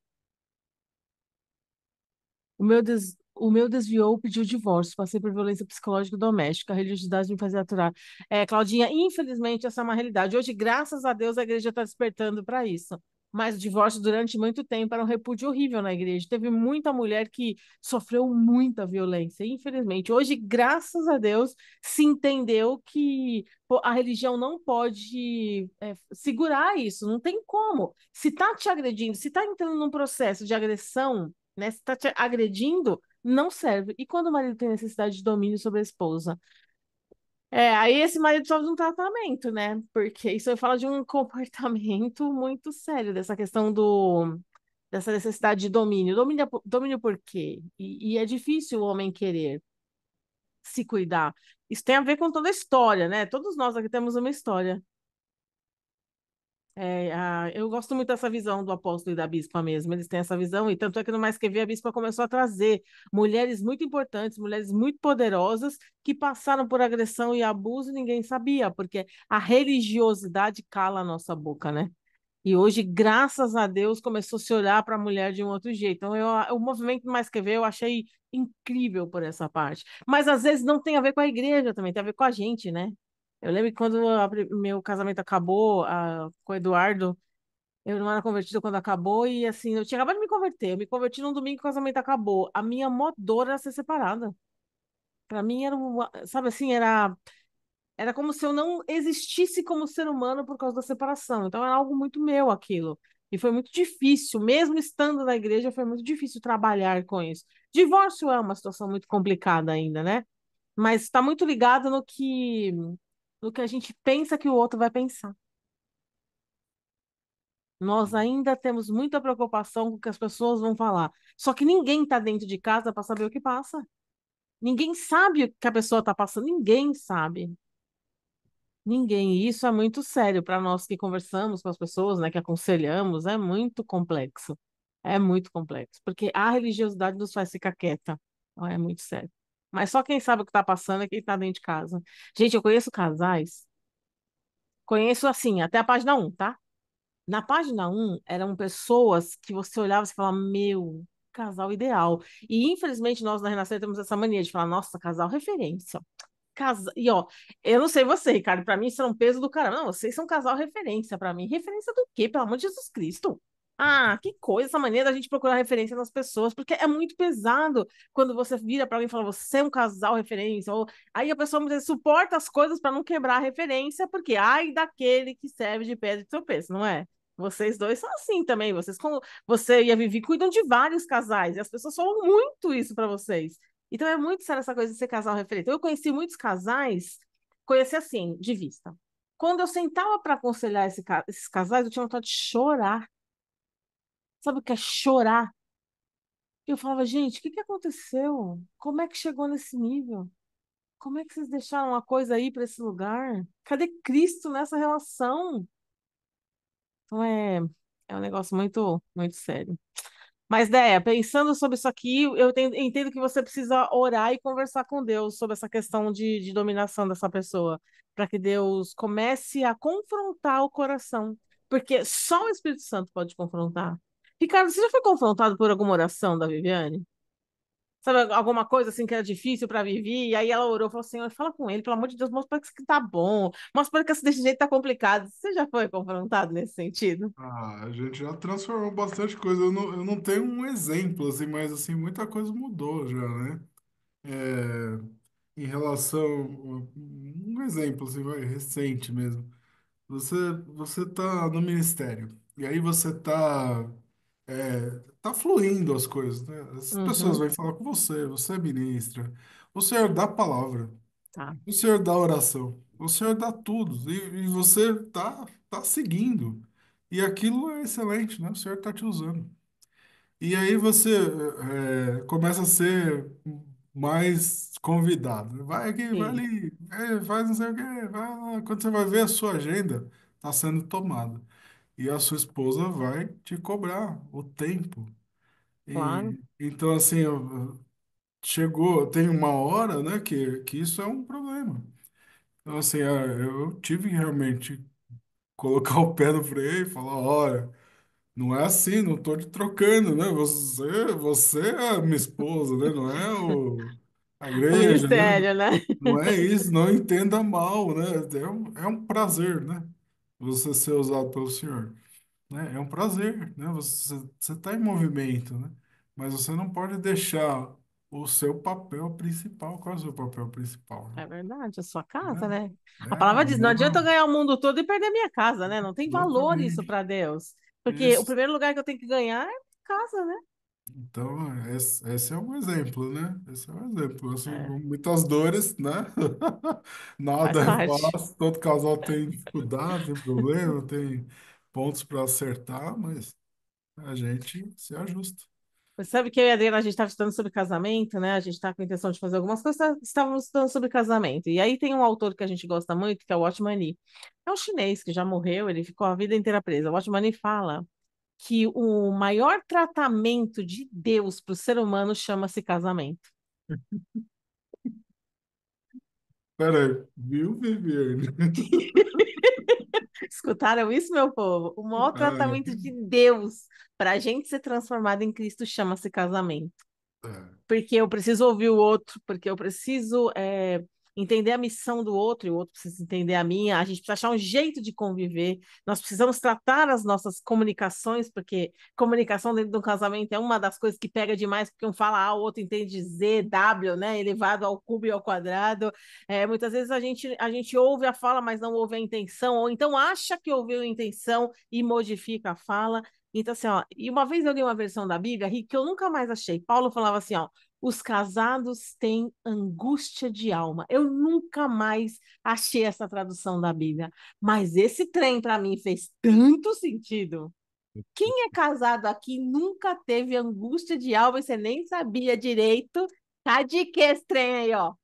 O meu desviou, pediu divórcio, passei por violência psicológica e doméstica, a religiosidade me fazia aturar. É, Claudinha, infelizmente essa é uma realidade. Hoje, graças a Deus, a igreja está despertando para isso. Mas o divórcio durante muito tempo era um repúdio horrível na igreja. Teve muita mulher que sofreu muita violência, infelizmente. Hoje, graças a Deus, se entendeu que pô, a religião não pode segurar isso, não tem como. Se está te agredindo, se está entrando num processo de agressão, né? Se está te agredindo, não serve. E quando o marido tem necessidade de domínio sobre a esposa? Aí esse marido sofre de um tratamento, né? Porque isso fala de um comportamento muito sério, dessa questão dessa necessidade de domínio. Domínio por quê? E é difícil o homem querer se cuidar. Isso tem a ver com toda a história, né? Todos nós aqui temos uma história. Eu gosto muito dessa visão do apóstolo e da bispa mesmo. Eles têm essa visão, e tanto é que no Mais Que Ver a bispa começou a trazer mulheres muito importantes, mulheres muito poderosas, que passaram por agressão e abuso e ninguém sabia, porque a religiosidade cala a nossa boca, né? E hoje, graças a Deus, começou a se olhar para a mulher de um outro jeito. Então, o movimento Mais Que Ver eu achei incrível por essa parte. Mas às vezes não tem a ver com a igreja também, tem a ver com a gente, né? Eu lembro que quando meu casamento acabou, com o Eduardo, eu não era convertida quando acabou, e assim, eu tinha acabado de me converter. Eu me converti num domingo que o casamento acabou. A minha maior dor era ser separada. Para mim era, sabe assim, era como se eu não existisse como ser humano por causa da separação. Então era algo muito meu aquilo. E foi muito difícil, mesmo estando na igreja, foi muito difícil trabalhar com isso. Divórcio é uma situação muito complicada ainda, né? Mas está muito ligado no que a gente pensa que o outro vai pensar. Nós ainda temos muita preocupação com o que as pessoas vão falar. Só que ninguém está dentro de casa para saber o que passa. Ninguém sabe o que a pessoa está passando. Ninguém sabe. Ninguém. E isso é muito sério para nós que conversamos com as pessoas, né, que aconselhamos. É muito complexo. É muito complexo. Porque a religiosidade nos faz ficar quieta. Então, é muito sério. Mas só quem sabe o que está passando é quem está dentro de casa. Gente, eu conheço casais. Conheço assim, até a página 1, tá? Na página 1 eram pessoas que você olhava e falava, meu, casal ideal. E infelizmente nós na Renascer temos essa mania de falar, nossa, casal referência. E ó, eu não sei você, Ricardo, pra mim isso é um peso do caramba. Não, vocês são casal referência pra mim. Referência do quê? Pelo amor de Jesus Cristo. Ah, que coisa, essa maneira da gente procurar referência nas pessoas, porque é muito pesado quando você vira pra alguém e fala, você é um casal referência, ou aí a pessoa muitas vezes suporta as coisas pra não quebrar a referência, porque ai daquele que serve de pedra de tropeço, não é? Vocês dois são assim também, você e a Vivi cuidam de vários casais, e as pessoas falam muito isso pra vocês. Então é muito sério essa coisa de ser casal referente. Eu conheci muitos casais, conheci assim, de vista. Quando eu sentava para aconselhar esses casais, eu tinha vontade de chorar. Sabe o que é chorar? Eu falava, gente, o que que aconteceu? Como é que chegou nesse nível? Como é que vocês deixaram a coisa aí para esse lugar? Cadê Cristo nessa relação? Então é um negócio muito, muito sério. Mas, Déia, pensando sobre isso aqui, entendo que você precisa orar e conversar com Deus sobre essa questão de dominação dessa pessoa, para que Deus comece a confrontar o coração, porque só o Espírito Santo pode confrontar. Ricardo, você já foi confrontado por alguma oração da Viviane? Sabe, alguma coisa assim que era difícil para Vivi, e aí ela orou e falou: Senhor, fala com ele, pelo amor de Deus, mostra para que tá bom, mostra para que desse jeito tá complicado. Você já foi confrontado nesse sentido? Ah, a gente já transformou bastante coisa. Eu não tenho um exemplo, assim, mas assim, muita coisa mudou já, né? É, em relação, um exemplo, assim, vai, recente mesmo. Você, você tá no ministério, e aí você tá fluindo as coisas, né? As pessoas Uhum, vêm falar com você, você é ministra, o Senhor dá a palavra, tá, o Senhor dá a oração, o Senhor dá tudo, e você tá seguindo. E aquilo é excelente, né? O Senhor tá te usando. E aí você começa a ser mais convidado, né? Vai aqui, vai sim, ali, faz não sei o quê, vai lá. Quando você vai ver, a sua agenda está sendo tomada. E a sua esposa vai te cobrar o tempo. claro, E então, assim, chegou, tem uma hora, né, que isso é um problema. Então, assim, eu tive que realmente colocar o pé no freio e falar, olha, não é assim, não tô te trocando, né? Você é a minha esposa, né? Não é a o igreja, né? ministério, né? Não é isso, não entenda mal, né? É um prazer, né? Você ser usado pelo Senhor, né? É um prazer, né? Você está em movimento, né? Mas você não pode deixar o seu papel principal. Qual é o seu papel principal, É verdade, a sua casa, né? né? A É, palavra diz: não adianta eu amar, ganhar o mundo todo e perder minha casa, né? Não tem valor isso exatamente. para Deus. Porque o Isso. primeiro lugar que eu tenho que ganhar é minha casa, né? Então, esse é um exemplo, né? Esse é um exemplo. Assim, É, com muitas dores, né? faz Nada é parte. fácil. Todo casal tem dificuldade, tem problema, tem pontos para acertar, mas a gente se ajusta. Você sabe que eu e a Adriana, a gente estava estudando sobre casamento, né? A gente está com a intenção de fazer algumas coisas, estávamos estudando sobre casamento. E aí tem um autor que a gente gosta muito, que é o Watchman Nee. É um chinês que já morreu, ele ficou a vida inteira preso. O Watchman Nee fala que o maior tratamento de Deus para o ser humano chama-se casamento. Peraí, viu, Viviane? Escutaram isso, meu povo? O maior Ah, tratamento de Deus para a gente ser transformado em Cristo chama-se casamento. é. Porque eu preciso ouvir o outro, porque eu preciso entender a missão do outro e o outro precisa entender a minha. A gente precisa achar um jeito de conviver. Nós precisamos tratar as nossas comunicações, porque comunicação dentro de um casamento é uma das coisas que pega demais, porque um fala A, o outro entende Z, W, né? Elevado ao cubo e ao quadrado. Muitas vezes a gente ouve a fala, mas não ouve a intenção, ou então acha que ouviu a intenção e modifica a fala. Então, assim, ó, e uma vez eu li uma versão da Bíblia, Rick, que eu nunca mais achei. Paulo falava assim, ó, os casados têm angústia de alma. Eu nunca mais achei essa tradução da Bíblia. Mas esse trem para mim fez tanto sentido. Quem é casado aqui nunca teve angústia de alma e você nem sabia direito? Tá de que esse trem aí, ó?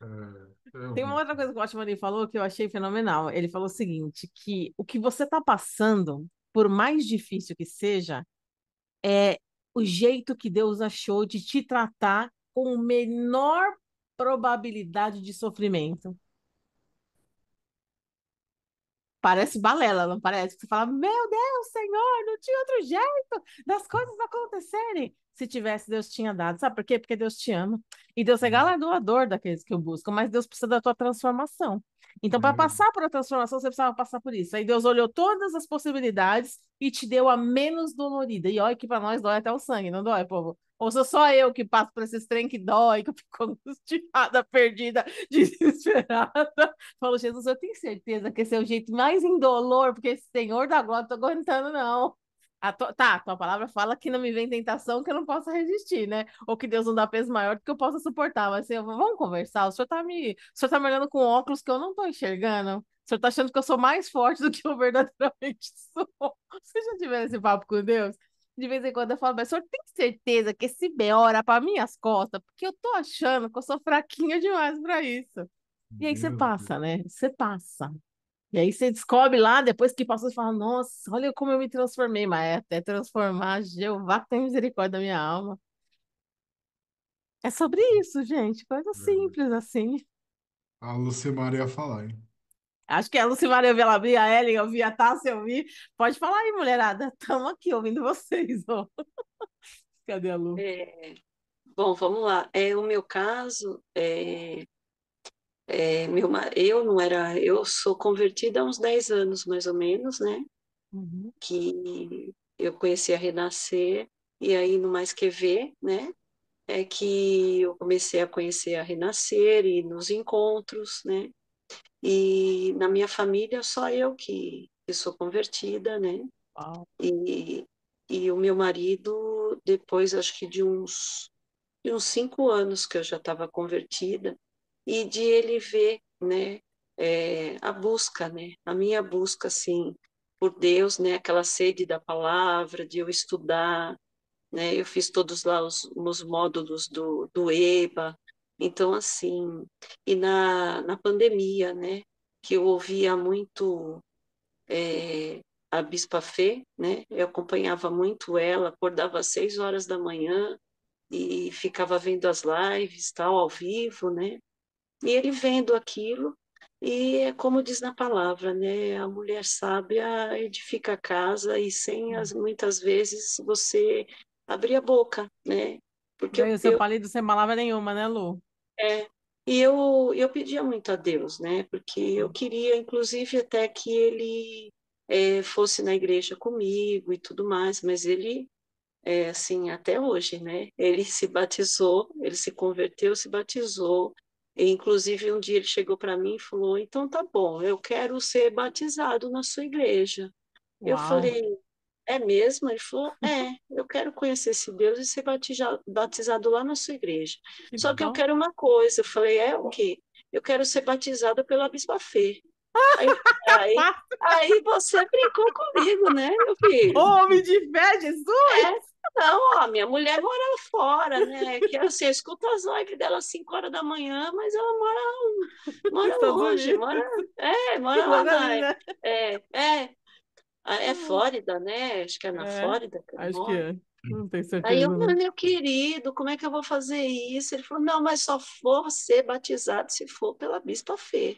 É Tem uma horrível. outra coisa que o Watchman falou que eu achei fenomenal. Ele falou o seguinte, que o que você está passando, por mais difícil que seja, é o jeito que Deus achou de te tratar com menor probabilidade de sofrimento. Parece balela, não parece? Você fala, meu Deus, Senhor, não tinha outro jeito das coisas acontecerem. Se tivesse, Deus tinha dado. Sabe por quê? Porque Deus te ama. E Deus é galardoador daqueles que o buscam, mas Deus precisa da tua transformação. Então, para É, passar por a transformação, você precisava passar por isso. Aí Deus olhou todas as possibilidades e te deu a menos dolorida. E olha que para nós dói até o sangue, não dói, povo? Ou sou só eu que passo por esses trem que dói, que eu fico angustiada, perdida, desesperada. Falou, Jesus, eu tenho certeza que esse é o jeito mais indolor, porque esse Senhor da glória, não tô aguentando, não. Tá, tua palavra fala que não me vem tentação que eu não possa resistir, né? Ou que Deus não dá peso maior do que eu possa suportar. Mas assim, vamos conversar. O senhor tá me olhando com óculos que eu não tô enxergando. O senhor tá achando que eu sou mais forte do que eu verdadeiramente sou. Você já tiver esse papo com Deus? De vez em quando eu falo, mas o senhor tem certeza que esse B.O. era para minhas costas? Porque eu tô achando que eu sou fraquinha demais para isso. E aí você meu Deus. passa, né? Você passa. E aí você descobre lá, depois que passou, você fala, nossa, olha como eu me transformei, mas é até transformar, Jeová tem misericórdia da minha alma. É sobre isso, gente, coisa É. simples assim. A Lucimar ia falar, hein? Acho que a Lucimara eu vi ela abrir, a Ellen eu vi, a Tássia eu vi. Pode falar aí, mulherada, estamos aqui ouvindo vocês, ó. Cadê a Lu? É, bom, vamos lá. O meu caso, eu não era, eu sou convertida há uns 10 anos, mais ou menos, né? Uhum. Que eu conheci a Renascer, e aí no Mais Que Ver, né? É que eu comecei a conhecer a Renascer e nos encontros, né? E na minha família, só eu que sou convertida, né? Uau. E, e o meu marido, depois, acho que de uns 5 anos que eu já estava convertida, e de ele ver, né, a busca, né, a minha busca, assim, por Deus, né, aquela sede da palavra, de eu estudar, né, eu fiz todos lá os módulos do EBA, então, assim, e na pandemia, né, que eu ouvia muito a Bispa Fê, né, eu acompanhava muito ela, acordava às 6 horas da manhã, e ficava vendo as lives, tal, ao vivo, né? E ele vendo aquilo, e é como diz na palavra, né? A mulher sábia edifica a casa e sem muitas vezes você abrir a boca, né? Porque Daí o seu palito sem palavra nenhuma, né, Lu? é, eu pedia muito a Deus, né? Porque eu queria, inclusive, até que ele fosse na igreja comigo e tudo mais, mas ele assim, até hoje, né? Ele se batizou, ele se converteu, se batizou. E, inclusive, um dia ele chegou para mim e falou: Então tá bom, eu quero ser batizado na sua igreja. Eu Uau. falei: É mesmo? Ele falou: eu quero conhecer esse Deus e ser batizado lá na sua igreja. Que Só que eu dó. quero uma coisa. Eu falei: É o quê? Eu quero ser batizada pela Bispa Fê. Aí, aí, aí você brincou comigo, né, meu Ô, filho? homem de fé, Jesus! É, não, ó, minha mulher mora fora, né? Que assim, eu escuto as lives dela às 5 horas da manhã, mas ela mora Estados longe, Unidos. mora lá Los Angeles, né? é, é, é Flórida, né? Acho que é na É, Flórida que ela acho que mora. é. Não tenho Aí eu, certeza, não. meu querido, como é que eu vou fazer isso? Ele falou, não, mas só vou ser batizado se for pela Bispa Fê.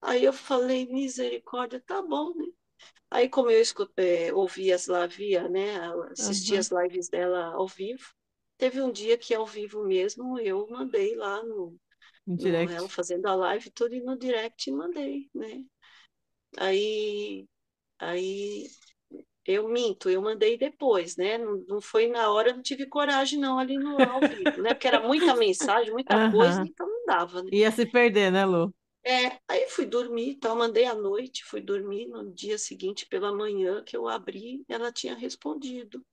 Aí eu falei, misericórdia, tá bom, né? Aí, como eu ouvi as via, né, assisti Aham. as lives dela ao vivo, teve um dia que ao vivo mesmo eu mandei lá Em no ela direct. fazendo a live tudo e no direct mandei, né? Aí, aí eu minto, eu mandei depois, né? Não, não foi na hora, não tive coragem não ali no ao vivo, né? Porque era muita mensagem, muita coisa, Aham. então não dava, né? Ia se perder, né, Lu? Aí fui dormir, então mandei à noite, fui dormir no dia seguinte pela manhã que eu abri, ela tinha respondido.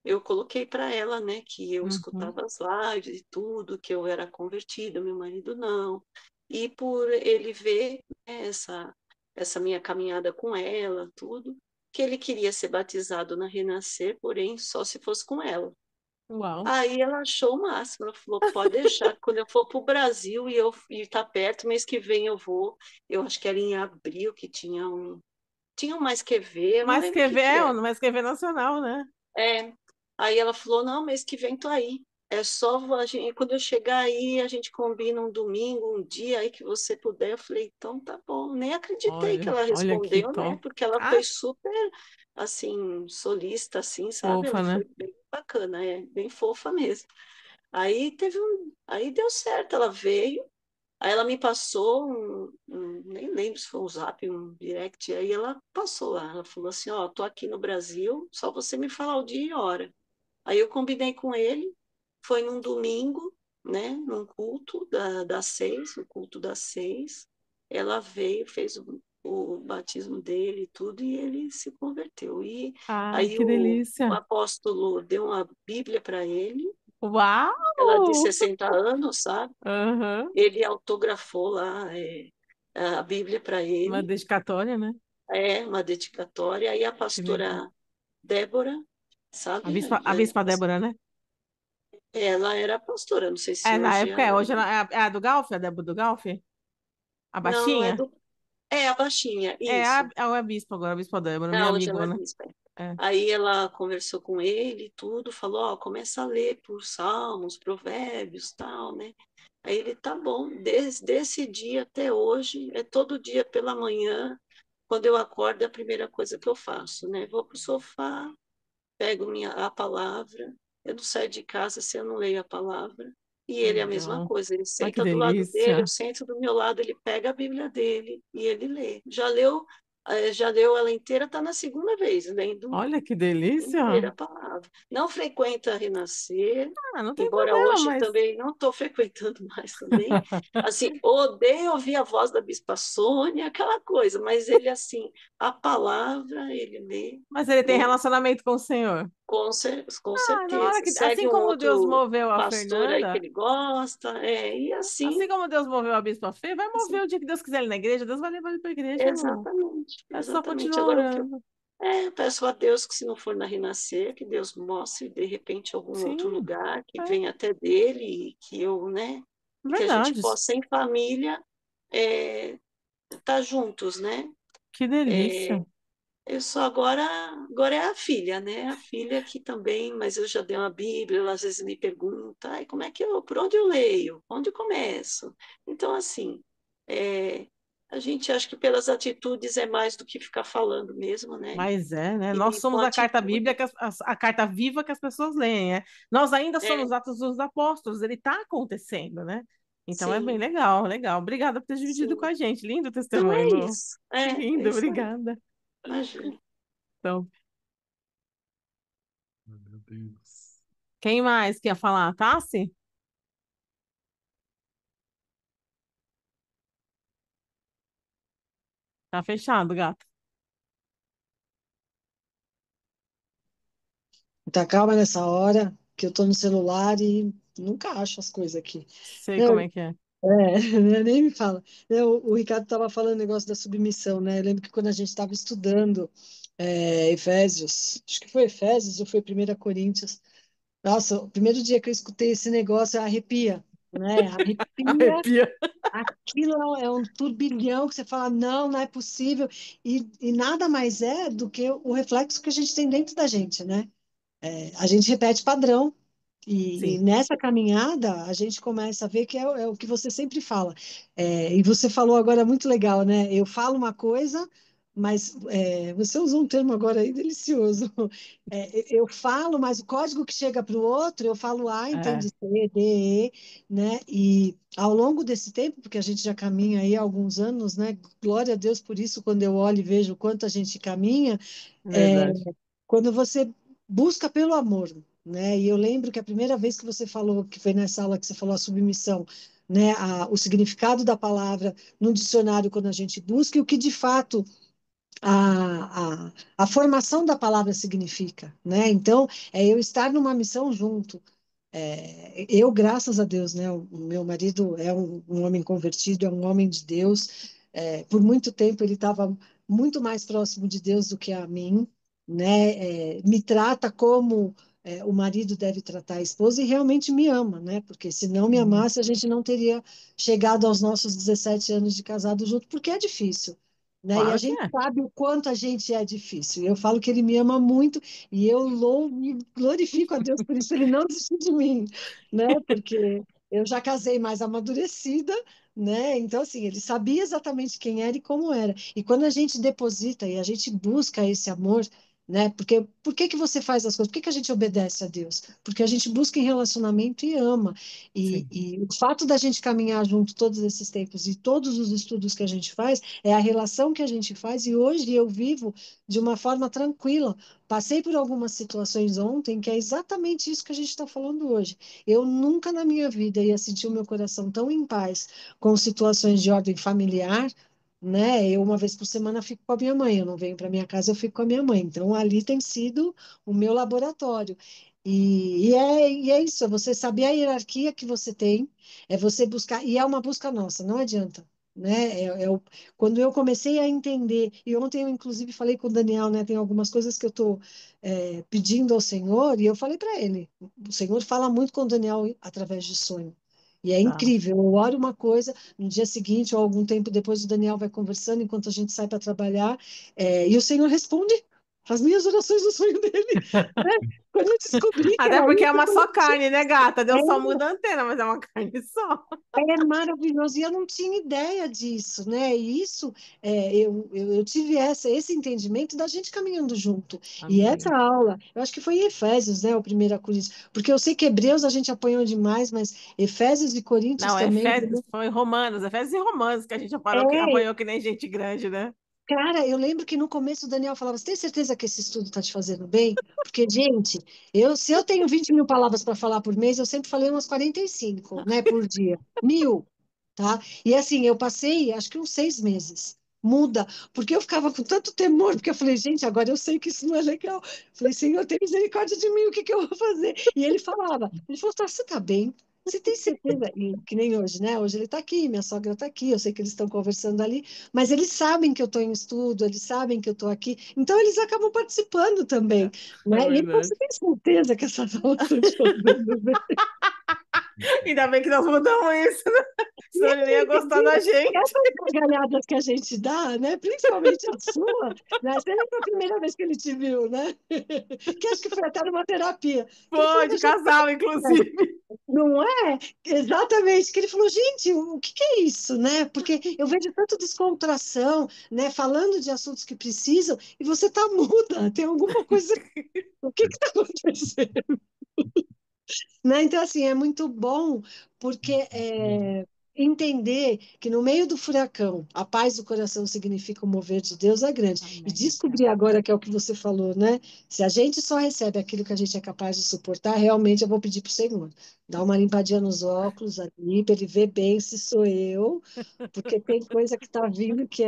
Eu coloquei para ela, né, que eu Uhum. escutava as lives e tudo, que eu era convertida, meu marido não. E por ele ver, né, essa minha caminhada com ela, tudo, que ele queria ser batizado na Renascer, porém só se fosse com ela. Uau. Aí ela achou o máximo, ela falou, pode deixar, quando eu for para o Brasil e tá perto, mês que vem eu vou, eu acho que era em abril que tinha um mais que ver, eu não Mas lembro o quer que ver, que era. mas quer ver nacional, né? É, aí ela falou, não, mês que vem tô aí. É só a gente, quando eu chegar aí, a gente combina um domingo, um dia aí que você puder. Eu falei, então tá bom. Nem acreditei que Olha, ela olha que respondeu, né? top. Porque ela Ah, foi super, assim, solista, assim, sabe? fofa, Ela né? foi bem bacana, bem fofa mesmo. Aí deu certo, ela veio. Aí ela me passou nem lembro se foi um zap, um direct, aí ela passou lá, ela falou assim, ó, tô aqui no Brasil, só você me falar o dia e hora. Aí eu combinei com ele, foi num domingo, né, num culto das 6, no culto das 6, ela veio, fez o batismo dele e tudo, e ele se converteu. E Ai, aí que o delícia. apóstolo deu uma Bíblia para ele, ela de Uau! 60 anos, sabe? Aham. Ele autografou lá a Bíblia para Uma ele, dedicatória, né? uma dedicatória. Aí a Que legal. pastora Débora, sabe? A Bispa Débora, né? Ela era pastora, não sei se É, na hoje época é. ela. Hoje é a do Galf, a Débora do Galf? A Não, não é baixinha? do. É a baixinha, É isso. a Bispa agora, a Bispa Débora, minha Não, hoje ela é amigona. bispa. É. Aí ela conversou com ele e tudo, falou, ó, começa a ler por Salmos, Provérbios, tal, né? Aí ele, tá bom, desde esse dia até hoje, é todo dia pela manhã, quando eu acordo, é a primeira coisa que eu faço, né? Vou pro sofá, pego a palavra, eu não saio de casa se eu não leio a palavra, e ele é a mesma Legal. coisa, ele Ai, que senta do lado dele, eu delícia. sento do meu lado, ele pega a Bíblia dele e ele lê. Já leu ela inteira, está na segunda vez, lendo Olha que delícia. inteira a palavra. Não frequenta Renascer, Ah, não tem embora problema, hoje mas. também não estou frequentando mais também. Assim, odeio ouvir a voz da Bispa Sônia, aquela coisa, mas ele, assim, a palavra, ele lê, Mas ele tem né? relacionamento com o Senhor. Com Ah, na hora certeza. que. Segue Assim um como Deus outro moveu a pastor aí que Fernanda, ele gosta, e assim, assim como Deus moveu a Bispa Fê, vai mover assim, o dia que Deus quiser ele na igreja, Deus vai levar ele para a igreja, irmão. exatamente, É só exatamente. continuar Agora, o que eu orando. peço a Deus que, se não for na Renascer, que Deus mostre, de repente, algum outro Sim, lugar que é venha até dele e que eu, né, e que a gente verdade. possa, em família, estar juntos, né? Que delícia. Eu só agora é a filha, né? A filha que também, mas eu já dei uma Bíblia, ela às vezes me pergunta, ai, como é que por onde eu leio? Onde eu começo? Então, assim, é, a gente acha que pelas atitudes é mais do que ficar falando mesmo, né? Mas é, né? Nós E com somos a carta atitude, bíblica, a carta viva que as pessoas leem, né? Nós ainda somos é, Atos dos Apóstolos, ele está acontecendo, né? Então é bem sim, legal, legal. Obrigada por ter dividido com sim. a gente. Lindo o Então testemunho, é Lu. isso, Que é lindo, isso aí. obrigada. Imagina. Então, Meu Deus. quem mais quer falar? Tassi? Tá fechado, gato. Muita calma nessa hora, que eu tô no celular e nunca acho as coisas aqui. Sei Não, como é que é. nem me fala. O Ricardo estava falando o negócio da submissão, né? Eu lembro que quando a gente estava estudando Efésios, acho que foi Efésios ou foi 1 Coríntios, nossa, o primeiro dia que eu escutei esse negócio arrepia, né? Arrepia, Arrepia. aquilo é um turbilhão que você fala, não, não é possível, e nada mais é do que o reflexo que a gente tem dentro da gente, né? A gente repete padrão. E Sim, nessa caminhada, a gente começa a ver que é o que você sempre fala. E você falou agora muito legal, né? Eu falo uma coisa, mas você usou um termo agora aí delicioso. Eu falo, mas o código que chega para o outro, eu falo A, é entende C, D, E, né? E ao longo desse tempo, porque a gente já caminha aí há alguns anos, né? Glória a Deus por isso, quando eu olho e vejo o quanto a gente caminha, é, verdade. quando você busca pelo amor, né? E eu lembro que a primeira vez que você falou, que foi nessa aula que você falou a submissão, né? O significado da palavra no dicionário quando a gente busca e o que de fato a formação da palavra significa, né? Então, é eu estar numa missão junto. Eu, graças a Deus, né? O meu marido é um homem convertido, é um homem de Deus, por muito tempo ele estava muito mais próximo de Deus do que a mim, né? Me trata como o marido deve tratar a esposa e realmente me ama, né? Porque se não me amasse, a gente não teria chegado aos nossos 17 anos de casado junto, porque é difícil. Né? E a Claro que gente é. sabe o quanto a gente é difícil. Eu falo que ele me ama muito e eu louvo e glorifico a Deus por isso, ele não desistiu de mim, né? Porque eu já casei mais amadurecida, né? Então, assim, ele sabia exatamente quem era e como era. E quando a gente deposita e a gente busca esse amor, né? Porque por que que você faz as coisas? Por que que a gente obedece a Deus? Porque a gente busca em relacionamento e ama. Sim, E o fato da gente caminhar junto todos esses tempos e todos os estudos que a gente faz é a relação que a gente faz. E hoje eu vivo de uma forma tranquila. Passei por algumas situações ontem que é exatamente isso que a gente está falando hoje. Eu nunca na minha vida ia sentir o meu coração tão em paz com situações de ordem familiar, né? Eu uma vez por semana fico com a minha mãe, eu não venho para minha casa, eu fico com a minha mãe. Então ali tem sido o meu laboratório. E é isso, é você saber a hierarquia que você tem, é você buscar, e é uma busca nossa, não adianta. Né? Quando eu comecei a entender, e ontem eu inclusive falei com o Daniel, né? Tem algumas coisas que eu estou pedindo ao Senhor, e eu falei para ele, o Senhor fala muito com o Daniel através de sonho. E é tá. incrível. Eu oro uma coisa, no dia seguinte ou algum tempo depois, o Daniel vai conversando enquanto a gente sai para trabalhar, e o Senhor responde as minhas orações no sonho dele. Né? Quando eu descobri que Até era porque isso, é eu uma falei, só carne, né, gata? Deus só é, muda a antena, mas é uma carne só. é maravilhoso, e eu não tinha ideia disso, né? E isso, eu tive esse entendimento da gente caminhando junto. E essa Amém. aula, eu acho que foi em Efésios, né? O primeiro Coríntios, porque eu sei que Hebreus a gente apanhou demais, mas Efésios e Coríntios Não, é também. Efésios, foi Romanos, Efésios e Romanos que a gente É, apanhou que nem gente grande, né? cara, eu lembro que no começo o Daniel falava: Você tem certeza que esse estudo está te fazendo bem? Porque, gente, se eu tenho 20.000 palavras para falar por mês, eu sempre falei umas 45, né, por dia. 1.000, tá? E assim, eu passei acho que uns 6 meses. Muda, porque eu ficava com tanto temor, porque eu falei, gente, agora eu sei que isso não é legal. Falei, Senhor, tem misericórdia de mim, o que que eu vou fazer? E ele falava, ele falou, tá, você tá bem? Você tem certeza? E, que nem hoje, né? Hoje ele está aqui, minha sogra está aqui, eu sei que eles estão conversando ali, mas eles sabem que eu estou em estudo, eles sabem que eu estou aqui, então eles acabam participando também, É né? E ele falou, verdade. você tem certeza que essas aulas estão te fazendo bem? Ainda bem que nós mudamos isso, né? E Senão ele nem ia gostar da gente. essas gargalhadas que a gente dá, né? Principalmente a sua, né? Você lembra a primeira vez que ele te viu, né? Que acho que foi até numa terapia, que ele falou Pô, da de gente. casal, inclusive. Não é? Exatamente, que ele falou, gente, o que que é isso, né? Porque eu vejo tanta descontração, né? Falando de assuntos que precisam, e você tá muda, tem alguma coisa, o que que tá acontecendo? Né? Então, assim, é muito bom porque entender que no meio do furacão, a paz do coração significa o mover de Deus é grande. E Amém, descobrir cara. agora, que é o que você falou, né? Se a gente só recebe aquilo que a gente é capaz de suportar, realmente eu vou pedir para o Senhor. Dar uma limpadinha nos óculos ali, para ele ver bem se sou eu, porque tem coisa que está vindo que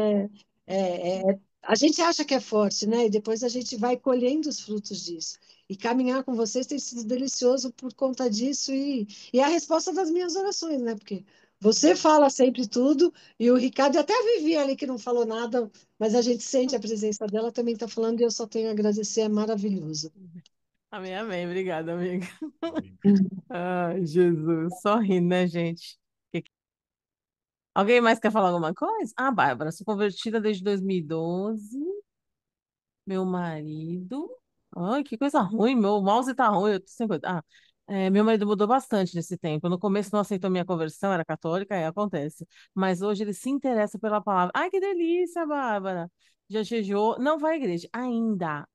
a gente acha que é forte, né? E depois a gente vai colhendo os frutos disso. E caminhar com vocês tem sido delicioso por conta disso e é a resposta das minhas orações, né? Porque você fala sempre tudo e o Ricardo, e até a Vivi ali que não falou nada, mas a gente sente a presença dela, também está falando e eu só tenho a agradecer, é maravilhoso. Amém, amém. Obrigada, amiga. Ai, Jesus. Só rindo, né, gente? Alguém mais quer falar alguma coisa? Ah, Bárbara, sou convertida desde 2012. Meu marido. Ai, que coisa ruim. Meu mouse tá ruim. Eu tô sem coisa. Meu marido mudou bastante nesse tempo. No começo não aceitou minha conversão, era católica, aí acontece. Mas hoje ele se interessa pela palavra. Ai, que delícia, Bárbara. Já jejuou. Não vai à igreja. Ainda.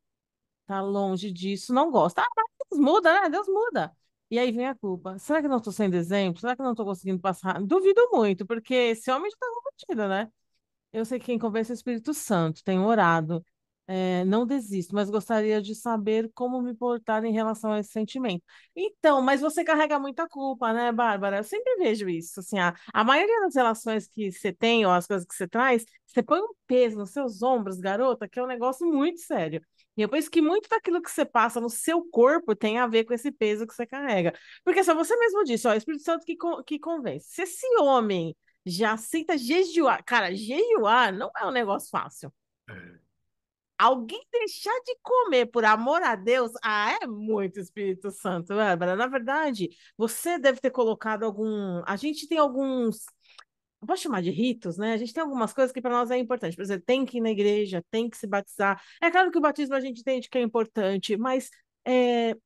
Tá longe disso. Não gosta. Ah, mas Deus muda, né? Deus muda. E aí vem a culpa. Será que não estou sendo exemplo? Será que não estou conseguindo passar? Duvido muito, porque esse homem já está convertido, né? Eu sei que quem convence é o Espírito Santo, tenho orado. Não desisto, mas gostaria de saber como me portar em relação a esse sentimento. Então, mas você carrega muita culpa, né, Bárbara? Eu sempre vejo isso. Assim, a maioria das relações que você tem, ou as coisas que você traz, você põe um peso nos seus ombros, garota, que é um negócio muito sério. E eu penso que muito daquilo que você passa no seu corpo tem a ver com esse peso que você carrega. Porque só você mesmo disse, ó, é o Espírito Santo que convence. Se esse homem já aceita jejuar. Cara, jejuar não é um negócio fácil. Alguém deixar de comer por amor a Deus, é muito Espírito Santo, Bárbara. Na verdade, você deve ter colocado algum. A gente tem alguns. Eu posso chamar de ritos, né? A gente tem algumas coisas que para nós é importante. Por exemplo, tem que ir na igreja, tem que se batizar. É claro que o batismo a gente entende que é importante, mas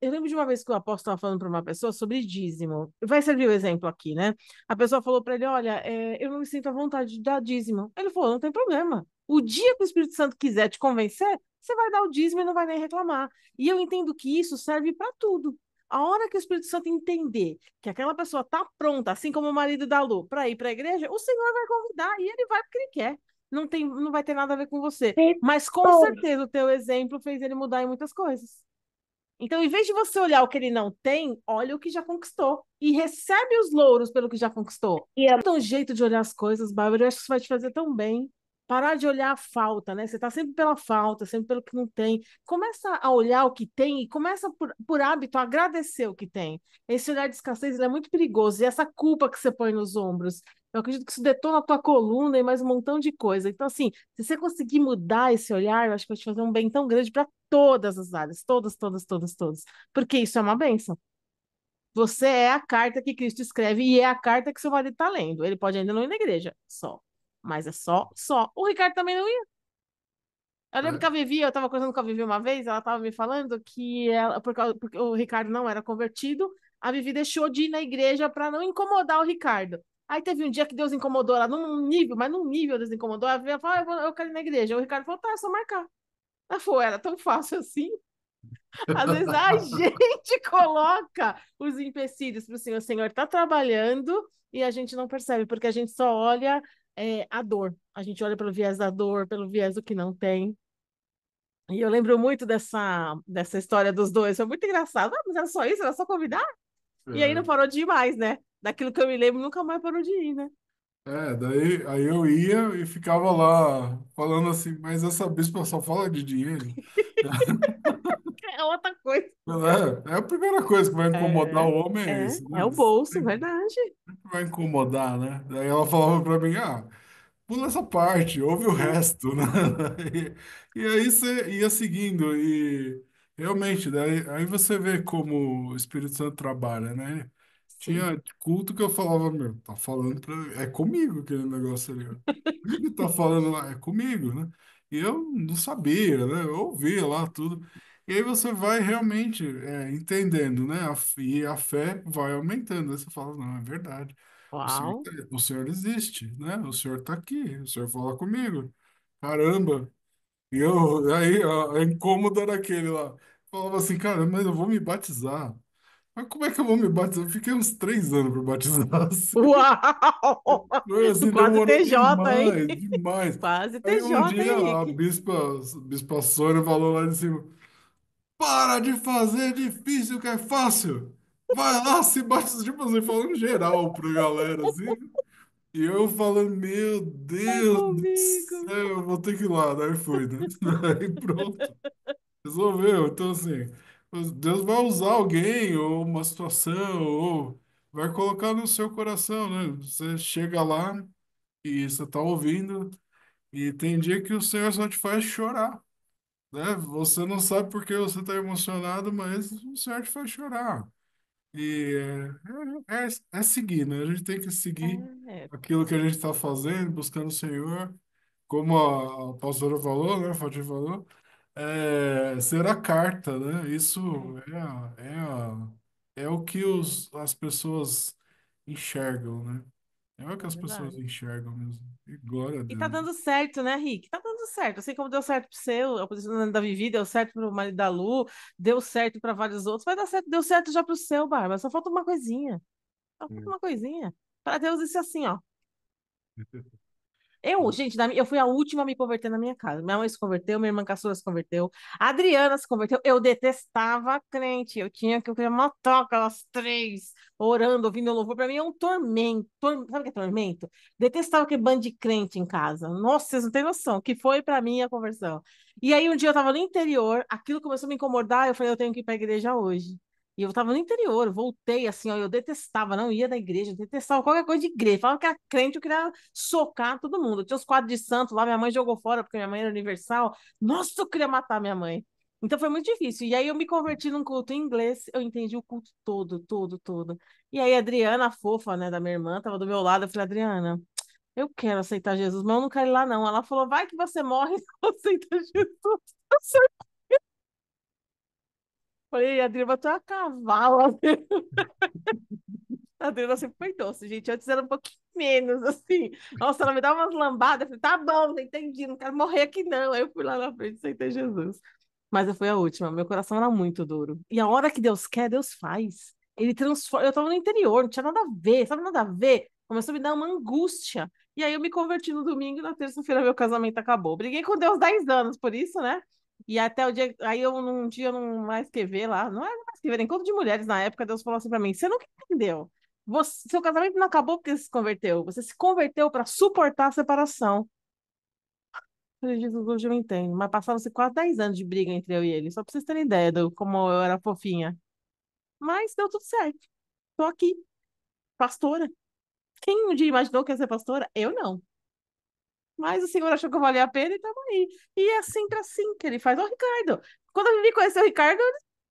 eu lembro de uma vez que o apóstolo estava falando para uma pessoa sobre dízimo. Vai servir o exemplo aqui, né? A pessoa falou para ele: Olha, eu não me sinto à vontade de dar dízimo. Ele falou: Não tem problema. O dia que o Espírito Santo quiser te convencer, você vai dar o dízimo e não vai nem reclamar. E eu entendo que isso serve para tudo. A hora que o Espírito Santo entender que aquela pessoa está pronta, assim como o marido da Lu, para ir para a igreja, o Senhor vai convidar e ele vai porque ele quer. Não vai ter nada a ver com você. Mas com certeza o teu exemplo fez ele mudar em muitas coisas. Então, em vez de você olhar o que ele não tem, olha o que já conquistou. E recebe os louros pelo que já conquistou. Então, um jeito de olhar as coisas, Bárbara, eu acho que isso vai te fazer tão bem. Parar de olhar a falta, né? Você está sempre pela falta, sempre pelo que não tem. Começa a olhar o que tem e começa por hábito a agradecer o que tem. Esse olhar de escassez ele é muito perigoso. E essa culpa que você põe nos ombros, eu acredito que isso detona a tua coluna e mais um montão de coisa. Então, assim, se você conseguir mudar esse olhar, eu acho que vai te fazer um bem tão grande para todas as áreas, todas, todas, todas, todas. Porque isso é uma bênção. Você é a carta que Cristo escreve e é a carta que seu marido está lendo. Ele pode ainda não ir na igreja, só. Mas é só, só. O Ricardo também não ia. Eu lembro que a Vivi, eu estava conversando com a Vivi uma vez, ela estava me falando que porque o Ricardo não era convertido, a Vivi deixou de ir na igreja para não incomodar o Ricardo. Aí teve um dia que Deus incomodou ela num nível, mas num nível Deus incomodou. A Vivi falou: eu quero ir na igreja. O Ricardo falou: tá, é só marcar. Ela falou: era tão fácil assim. Às vezes a gente coloca os empecilhos para o Senhor. O Senhor está trabalhando e a gente não percebe, porque a gente só olha a dor. A gente olha pelo viés da dor, pelo viés do que não tem. E eu lembro muito dessa história dos dois. Foi muito engraçado. Mas era só isso? Era só convidar? E aí não É. parou de ir mais, né? Daquilo que eu me lembro, nunca mais parou de ir, né? Daí aí eu ia e ficava lá falando assim, mas essa bispa só fala de dinheiro. É outra coisa. É a primeira coisa que vai incomodar É, o homem é isso, é né? o bolso, verdade. Vai incomodar, né? Daí ela falava pra mim, pula essa parte, ouve o resto, né? E aí você ia seguindo e realmente, daí, aí você vê como o Espírito Santo trabalha, né? Sim. Tinha culto que eu falava, meu, tá falando pra... É comigo aquele negócio ali, ó. Ele tá falando lá, é comigo, né? E eu não sabia, né? Eu ouvia lá tudo. E aí você vai realmente entendendo, né? E a fé vai aumentando. Aí você fala, não, é verdade. Uau. O Senhor existe, né? O Senhor tá aqui, o Senhor fala comigo. Caramba! E eu, aí, a incômodo era aquele lá. Falava assim, cara, mas eu vou me batizar. Mas como é que eu vou me batizar? Eu fiquei uns 3 anos para batizar. Assim. Uau! Foi assim, Quase demorou TJ, hein? demais, demais. Quase Aí um TJ, dia a Henrique. bispa Sônia falou lá de cima, para de fazer difícil que é fácil. Vai lá, se batiza, tipo assim, falando geral pra galera, assim. E eu falando, meu É Deus do comigo. céu, eu vou ter que ir lá. Daí foi, né? Aí pronto, resolveu. Então, assim, Deus vai usar alguém, ou uma situação, ou vai colocar no seu coração, né? Você chega lá e você tá ouvindo, e tem dia que o Senhor só te faz chorar, né? Você não sabe por que você está emocionado, mas o Senhor te faz chorar. E é seguir, né? A gente tem que seguir É, aquilo que a gente está fazendo, buscando o Senhor, como a pastora falou, né? A Fati falou, ser a carta, né? Isso é, é o que as pessoas enxergam, né? É o que é as pessoas verdade. enxergam mesmo. E glória a E tá Deus. dando certo, né, Rick? Tá dando certo. Assim como deu certo pro seu, a posicionamento da Vivi, deu certo pro marido da Lu, deu certo para vários outros, vai dar certo, deu certo já pro seu, Bárbara. Só falta uma coisinha. Só falta uma coisinha. Para Deus, isso é assim, ó. Gente, eu fui a última a me converter na minha casa. Minha mãe se converteu, minha irmã caçula se converteu, a Adriana se converteu. Eu detestava crente. Eu queria matar aquelas três, orando, ouvindo louvor. Para mim é um tormento. Sabe o que é tormento? Detestava aquele bando de crente em casa. Nossa, vocês não têm noção. Que foi para mim a conversão. E aí um dia eu estava no interior, aquilo começou a me incomodar. Eu falei, eu tenho que ir para a igreja hoje. E eu tava no interior, eu voltei assim, ó, eu detestava, não ia da igreja, eu detestava qualquer coisa de igreja. Falava que era crente, eu queria socar todo mundo. Eu tinha os quadros de santo lá, minha mãe jogou fora porque minha mãe era universal. Nossa, eu queria matar minha mãe. Então foi muito difícil. E aí eu me converti num culto em inglês, eu entendi o culto todo, todo, todo. E aí a Adriana, a fofa, né, da minha irmã, tava do meu lado. Eu falei, Adriana, eu quero aceitar Jesus, mas eu não quero ir lá, não. Ela falou, vai que você morre e não aceita Jesus. Eu falei, Adriana, tu é uma cavala. A Adriana sempre foi doce, gente. Antes era um pouquinho menos, assim. Nossa, ela me dava umas lambadas. Eu falei, tá bom, entendi, não quero morrer aqui, não. Aí eu fui lá na frente e aceitei Jesus. Mas eu fui a última. Meu coração era muito duro. E a hora que Deus quer, Deus faz. Ele transforma. Eu tava no interior, não tinha nada a ver, sabe, nada a ver. Começou a me dar uma angústia. E aí eu me converti no domingo e na terça-feira meu casamento acabou. Briguei com Deus 10 anos por isso, né? E até o dia. Aí eu, num dia, não mais que ver lá. Não era mais que ver, encontro de mulheres na época. Deus falou assim pra mim: você nunca entendeu. Seu casamento não acabou porque você se converteu. Você se converteu para suportar a separação. Eu falei, Jesus, hoje eu entendo. Mas passaram-se quase 10 anos de briga entre eu e ele. Só pra vocês terem ideia do como eu era fofinha. Mas deu tudo certo. Tô aqui, pastora. Quem um dia imaginou que ia ser pastora? Eu não. Mas o Senhor achou que valia a pena e estamos aí. E é sempre assim que ele faz. Ô, Ricardo, quando eu vim conhecer o Ricardo,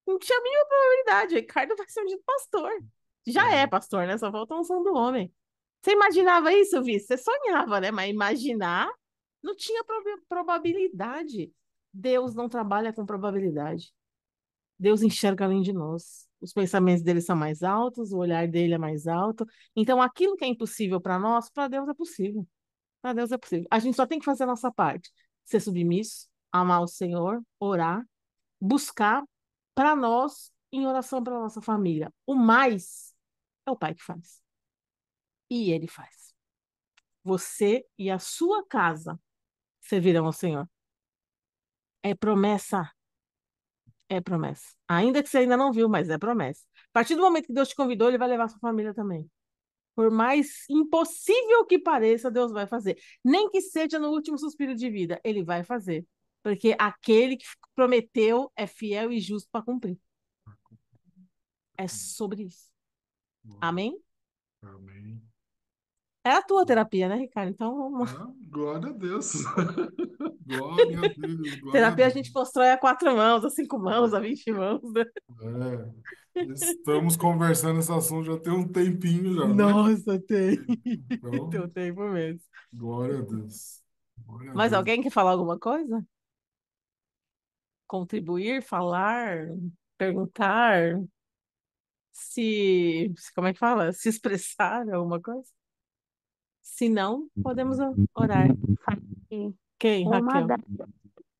não tinha a mínima probabilidade. O Ricardo vai ser um dia pastor. Já é É. pastor, né? Só falta a unção do homem. Você imaginava isso, Vice? Você sonhava, né? Mas imaginar não tinha probabilidade. Deus não trabalha com probabilidade. Deus enxerga além de nós. Os pensamentos dele são mais altos, o olhar dele é mais alto. Então, aquilo que é impossível para nós, para Deus é possível. Para Deus é possível. A gente só tem que fazer a nossa parte. Ser submisso, amar o Senhor, orar, buscar para nós em oração pela nossa família. O mais é o Pai que faz. E Ele faz. Você e a sua casa servirão ao Senhor. É promessa. É promessa. Ainda que você ainda não viu, mas é promessa. A partir do momento que Deus te convidou, Ele vai levar a sua família também. Por mais impossível que pareça, Deus vai fazer. Nem que seja no último suspiro de vida, Ele vai fazer. Porque aquele que prometeu é fiel e justo para cumprir. É sobre isso. Amém? Amém. É a tua terapia, né, Ricardo? Então, Ah, glória a Deus. Glória a Deus, glória a terapia a Deus. gente constrói a 4 mãos, a 5 mãos, a 20 mãos, né? É, estamos conversando esse assunto já tem um tempinho já, né? Nossa, tem. Tem Então, um tempo mesmo. glória a Deus. Glória a Mas Deus. alguém quer falar alguma coisa? Contribuir, falar, perguntar, como é que fala? Se expressar alguma coisa? Se não, podemos orar. E Quem, uma Raquel? da,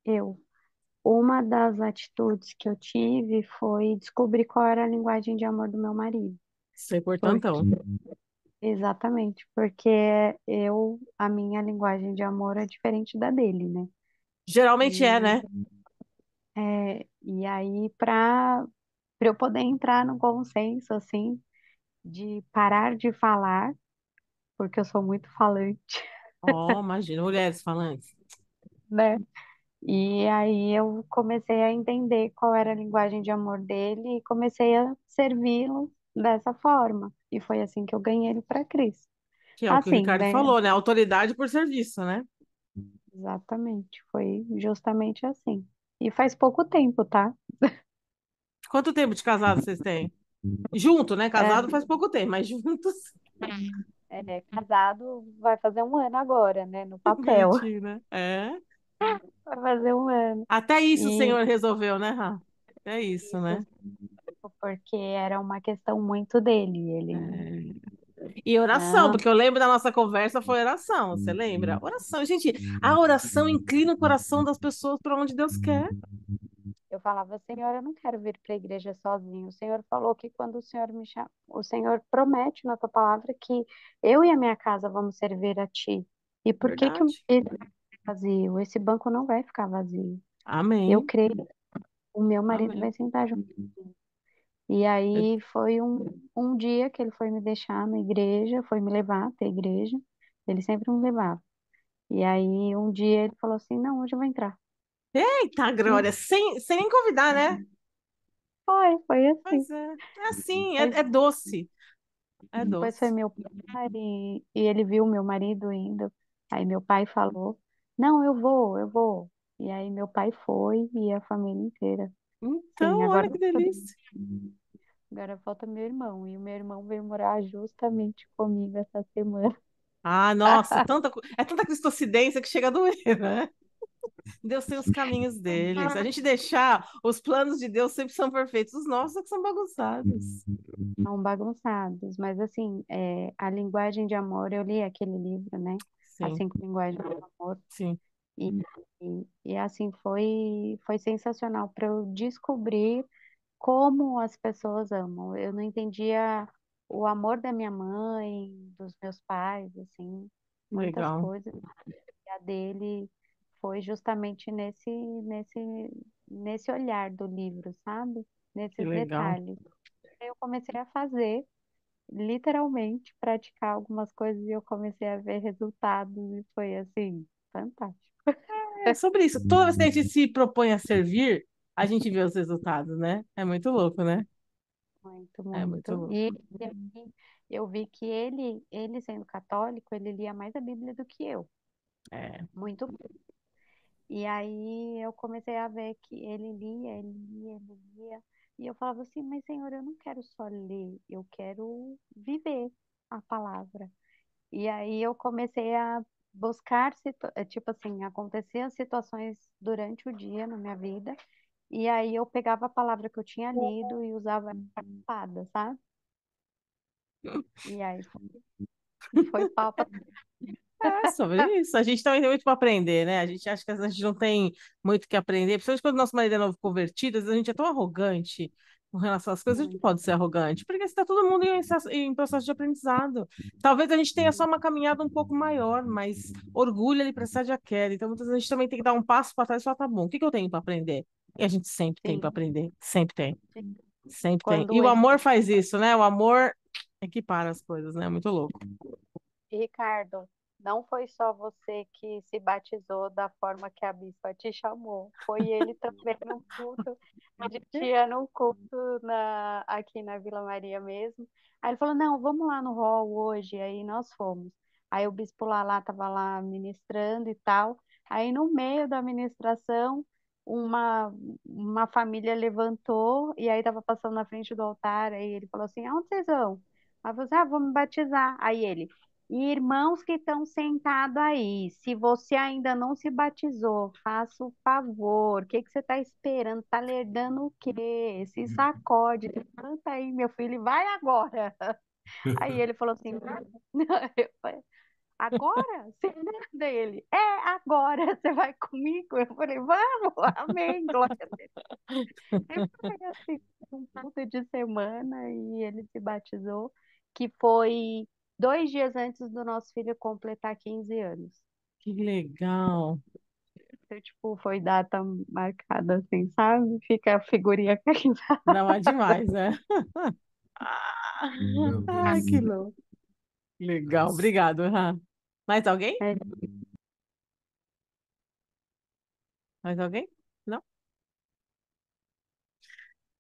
eu, uma das atitudes que eu tive foi descobrir qual era a linguagem de amor do meu marido. Isso é Porque, importantão. exatamente, porque a minha linguagem de amor é diferente da dele, né? Geralmente é, E, né? e aí, para eu poder entrar no consenso, assim, de parar de falar, porque eu sou muito falante, Oh, imagina, mulheres falantes. né? E aí eu comecei a entender qual era a linguagem de amor dele e comecei a servi-lo dessa forma. E foi assim que eu ganhei ele para Cristo. Que é o que o Assim, Ricardo né? falou, né? Autoridade por serviço, né? Exatamente, foi justamente assim. E faz pouco tempo, tá? Quanto tempo de casado vocês têm? Junto, né? É, Casado faz pouco tempo, mas juntos, casado vai fazer um ano agora, né? No papel. bonitinho, né? É. Vai fazer um ano. Até isso o E Senhor resolveu, né, Rá? É isso, isso né? porque era uma questão muito dele. Ele, É. E oração, não, porque eu lembro da nossa conversa foi oração, você lembra? Oração, gente, a oração inclina o coração das pessoas para onde Deus quer. eu falava, Senhor, eu não quero vir para a igreja sozinho. O Senhor falou que quando o Senhor me chama, o Senhor promete na tua palavra que eu e a minha casa vamos servir a ti. E por que que Verdade. ele vai ficar vazio? Esse banco não vai ficar vazio. Eu Amém. creio, que o meu marido Amém. vai sentar junto. E aí foi um dia que ele foi me deixar na igreja, foi me levar até a igreja. Ele sempre me levava. E aí um dia ele falou assim, não, hoje eu vou entrar. Eita, Glória, sem nem convidar, né? foi assim. Pois é. É assim, Aí é doce. É depois foi doce. meu pai e ele viu meu marido indo. Aí meu pai falou, não, eu vou. E aí meu pai foi e a família inteira. Sim, Então, olha que delícia. agora falta meu irmão. E o meu irmão veio morar justamente comigo essa semana. Ah, nossa, é tanta cristocidência que chega a doer, né? Deus tem os caminhos dele. Se a gente deixar, os planos de Deus sempre são perfeitos. Os nossos é que são bagunçados. São bagunçados, mas assim, a linguagem de amor, eu li aquele livro, né? As Sim, 5 linguagens do amor, sim. e, e assim, foi sensacional para eu descobrir como as pessoas amam. Eu não entendia o amor da minha mãe, dos meus pais, assim, muitas Legal, coisas. E a dele foi justamente nesse olhar do livro, sabe? que Nesses legal. detalhes. Aí eu comecei a fazer, literalmente, praticar algumas coisas e eu comecei a ver resultados e foi assim, fantástico. É sobre isso. Toda vez que a gente se propõe a servir, a gente vê os resultados, né? É muito louco, né? Muito, É muito muito. louco. E aí eu vi que ele sendo católico, ele lia mais a Bíblia do que eu. É, Muito. E aí eu comecei a ver que ele lia. E eu falava assim, mas Senhor, eu não quero só ler, eu quero viver a palavra. E aí eu comecei a buscar, tipo assim, aconteciam situações durante o dia na minha vida, e aí eu pegava a palavra que eu tinha lido e usava para espada, sabe? E aí foi pau pra... é sobre isso. A gente também tem muito para aprender, né? A gente acha que a gente não tem muito o que aprender, principalmente quando o nosso marido é novo convertido, às vezes a gente é tão arrogante com relação às coisas, a gente não Muito. pode ser arrogante, porque está todo mundo em processo de aprendizado. Talvez a gente tenha só uma caminhada um pouco maior, mas orgulho ele precede a queda. Então, muitas vezes a gente também tem que dar um passo para trás e falar, tá bom, o que que eu tenho para aprender? E a gente sempre tem para Sim, aprender, sempre tem, sim. sempre tem. E Quando o ele amor faz isso, né? O amor equipara as coisas, né? Muito louco. Ricardo, não foi só você que se batizou da forma que a bispa te chamou, foi ele também no culto. A gente ia no culto aqui na Vila Maria mesmo. Aí ele falou: Não, vamos lá no hall hoje. Aí nós fomos. Aí o bispo lá estava lá ministrando e tal. Aí no meio da ministração, uma, uma família levantou e aí estava passando na frente do altar. Aí ele falou assim: Aonde vocês vão? Aí você, vou me batizar. Aí ele. Irmãos que estão sentados aí, se você ainda não se batizou, faça o favor. O que que você está esperando? Está lerdando o quê? Se sacode, levanta aí, meu filho, e vai agora. Aí ele falou assim: eu falei, agora? Você nada ele. É, agora, você vai comigo? Eu falei, vamos, amém, glória a Deus. E foi assim, um culto de semana e ele se batizou, que foi 2 dias antes do nosso filho completar 15 anos. Que legal. Então, tipo, foi data marcada, assim, sabe? Fica a figurinha carimbada. Não é demais, né? Meu Ai, Deus. que louco. Legal, Nossa. obrigado, Rã. Mais alguém? É, Mais alguém? Não?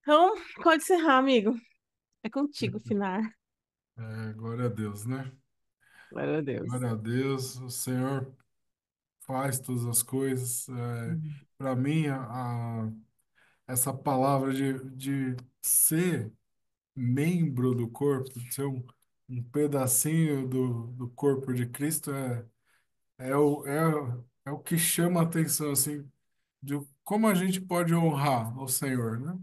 Então, pode encerrar, amigo. É contigo, Finar. É, glória a Deus, né? Glória a Deus. Glória a Deus. O Senhor faz todas as coisas. Para mim, essa palavra de ser membro do corpo, de ser um pedacinho do corpo de Cristo é o que chama a atenção, assim, de como a gente pode honrar o Senhor, né?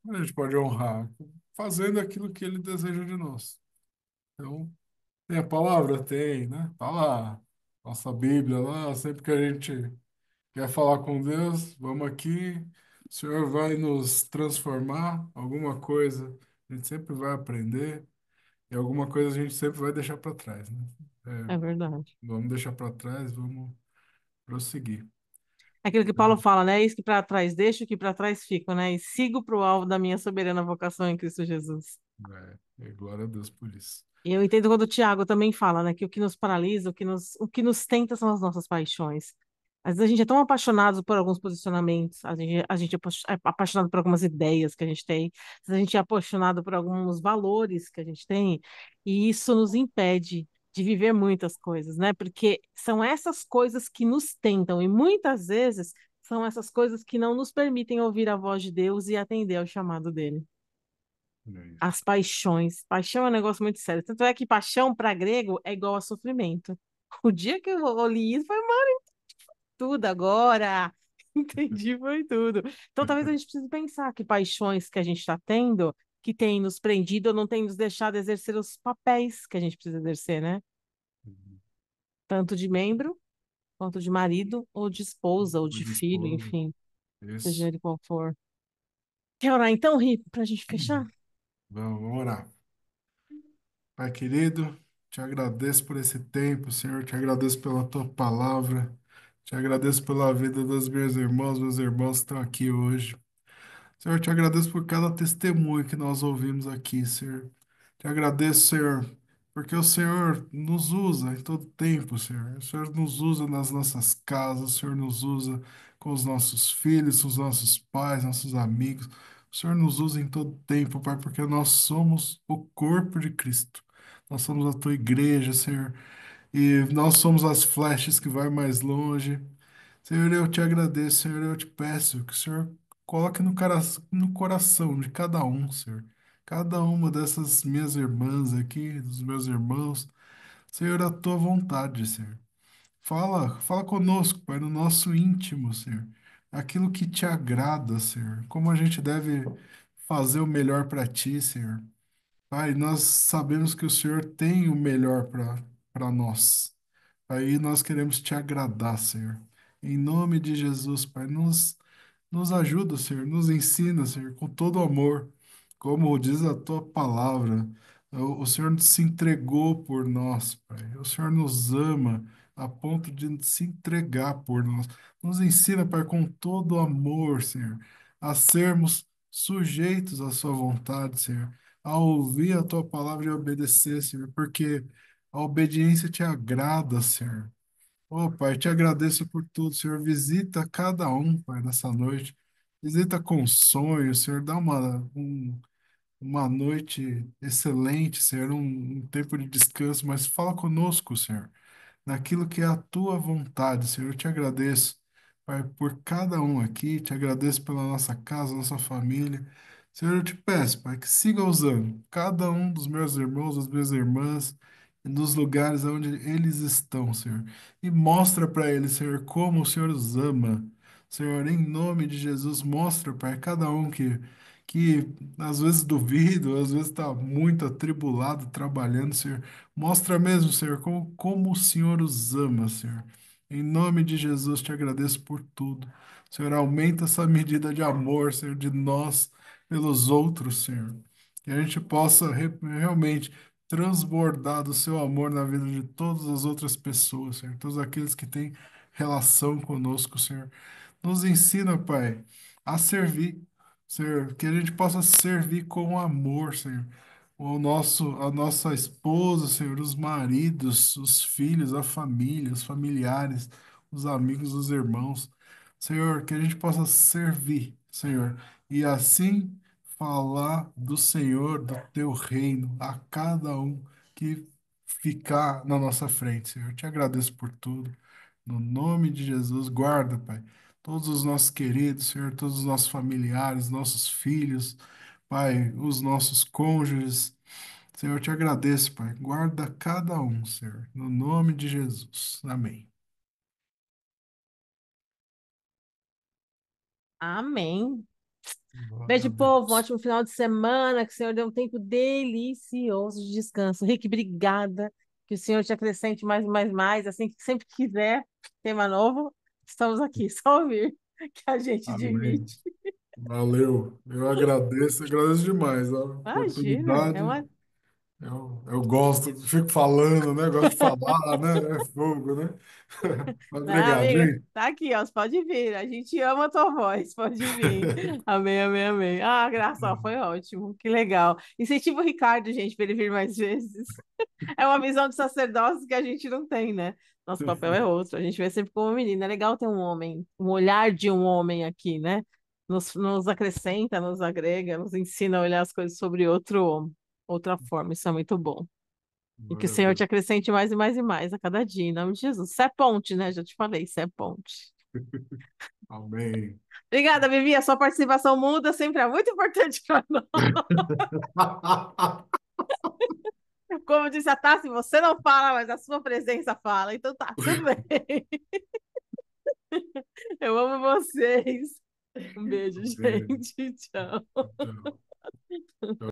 Como a gente pode honrar? Fazendo aquilo que Ele deseja de nós. Então, tem a palavra? Tem, né? Tá lá, nossa Bíblia lá, sempre que a gente quer falar com Deus, vamos aqui, o Senhor vai nos transformar, alguma coisa a gente sempre vai aprender e alguma coisa a gente sempre vai deixar para trás, né? É verdade. Vamos deixar para trás, vamos prosseguir. É aquilo que Paulo fala, né? Isso que para trás deixo, o que para trás fico, né? E sigo para o alvo da minha soberana vocação em Cristo Jesus. E glória a Deus por isso. E eu entendo quando o Tiago também fala, né? Que o que nos paralisa, o que nos tenta são as nossas paixões. Às vezes a gente é tão apaixonado por alguns posicionamentos, a gente é apaixonado por algumas ideias que a gente tem, às vezes a gente é apaixonado por alguns valores que a gente tem, e isso nos impede de viver muitas coisas, né? Porque são essas coisas que nos tentam, e muitas vezes são essas coisas que não nos permitem ouvir a voz de Deus e atender ao chamado dele. É isso. As paixões. Paixão é um negócio muito sério. Tanto é que paixão para grego é igual a sofrimento. O dia que eu li isso, foi tudo agora. Entendi, foi tudo. Então, talvez a gente precise pensar que paixões que a gente está tendo, que tem nos prendido ou não tem nos deixado exercer os papéis que a gente precisa exercer, né? Tanto de membro, quanto de marido, ou de esposa, ou O de de filho, esposa. enfim, seja Isso. ele qual for. Quer orar então, Ri, para a gente fechar? Vamos orar. Pai querido, te agradeço por esse tempo, Senhor. Te agradeço pela tua palavra. Te agradeço pela vida das minhas irmãs, meus irmãos que estão aqui hoje. Senhor, te agradeço por cada testemunho que nós ouvimos aqui, Senhor. Te agradeço, Senhor, porque o Senhor nos usa em todo tempo, Senhor. O Senhor nos usa nas nossas casas, o Senhor nos usa com os nossos filhos, com os nossos pais, nossos amigos. O Senhor nos usa em todo tempo, Pai, porque nós somos o corpo de Cristo. Nós somos a tua igreja, Senhor, e nós somos as flechas que vai mais longe. Senhor, eu te agradeço, Senhor, eu te peço que o Senhor coloque no coração de cada um, Senhor. Cada uma dessas minhas irmãs aqui, dos meus irmãos, Senhor, a tua vontade, Senhor. Fala conosco, Pai, no nosso íntimo, Senhor. Aquilo que te agrada, Senhor. Como a gente deve fazer o melhor para ti, Senhor. Pai, nós sabemos que o Senhor tem o melhor para nós. Aí nós queremos te agradar, Senhor. Em nome de Jesus, Pai, nos ajuda, Senhor, nos ensina, Senhor, com todo amor, como diz a tua palavra. O Senhor se entregou por nós, Pai. O Senhor nos ama a ponto de se entregar por nós. Nos ensina, Pai, com todo amor, Senhor, a sermos sujeitos à sua vontade, Senhor, a ouvir a tua palavra e obedecer, Senhor, porque a obediência te agrada, Senhor. Ô, Pai, te agradeço por tudo, Senhor. Visita cada um, Pai, nessa noite. Visita com sonhos, Senhor. Dá uma noite excelente, Senhor. Um tempo de descanso, mas fala conosco, Senhor, naquilo que é a tua vontade, Senhor. Eu te agradeço, Pai, por cada um aqui, te agradeço pela nossa casa, nossa família. Senhor, eu te peço, Pai, que siga usando cada um dos meus irmãos, das minhas irmãs, nos lugares onde eles estão, Senhor. E mostra para eles, Senhor, como o Senhor os ama. Senhor, em nome de Jesus, mostra, Pai, cada um que às vezes duvido, às vezes está muito atribulado trabalhando, Senhor. Mostra mesmo, Senhor, como o Senhor os ama, Senhor. Em nome de Jesus, te agradeço por tudo. Senhor, aumenta essa medida de amor, Senhor, de nós pelos outros, Senhor. Que a gente possa realmente transbordar do seu amor na vida de todas as outras pessoas, Senhor. Todos aqueles que têm relação conosco, Senhor. Nos ensina, Pai, a servir, Senhor, que a gente possa servir com amor, Senhor. A nossa esposa, Senhor, os maridos, os filhos, a família, os familiares, os amigos, os irmãos. Senhor, que a gente possa servir, Senhor, e assim falar do Senhor, do teu reino, a cada um que ficar na nossa frente, Senhor. Eu te agradeço por tudo. No nome de Jesus, guarda, Pai, todos os nossos queridos, Senhor, todos os nossos familiares, nossos filhos, Pai, os nossos cônjuges. Senhor, eu te agradeço, Pai. Guarda cada um, Senhor, no nome de Jesus. Amém. Amém. Glória a Beijo, povo. Um Deus. ótimo final de semana. Que o Senhor dê um tempo delicioso de descanso. Rick, obrigada. Que o Senhor te acrescente mais, mais, mais. Assim que sempre quiser tema novo, estamos aqui. Só ouvir que a gente Amém. divide. Valeu. Eu agradeço demais a Imagina. oportunidade. Eu gosto, fico falando, né? Gosto de falar, né? É fogo, né? Mas Né, obrigado, amiga? gente. Tá aqui, ó. Você pode vir. A gente ama a tua voz. Pode vir. Amém, amém, amém. Ah, graça, ó, foi ótimo. Que legal. Incentiva o Ricardo, gente, para ele vir mais vezes. É uma visão de sacerdócio que a gente não tem, né? Nosso papel é outro. A gente vê sempre como menina. É legal ter um homem, um olhar de um homem aqui, né? Nos acrescenta, nos agrega, nos ensina a olhar as coisas sobre outra forma. Isso é muito bom. E que o Glória a Senhor te Deus. acrescente mais e mais e mais a cada dia, em nome de Jesus. Isso é ponte, né? Já te falei, isso é ponte. Amém. Obrigada, Vivi. A sua participação muda sempre é muito importante para nós. Como disse a Tassi, você não fala, mas a sua presença fala. Então tá, tudo bem. Eu amo vocês. Um beijo, Amém. gente. Tchau. Então,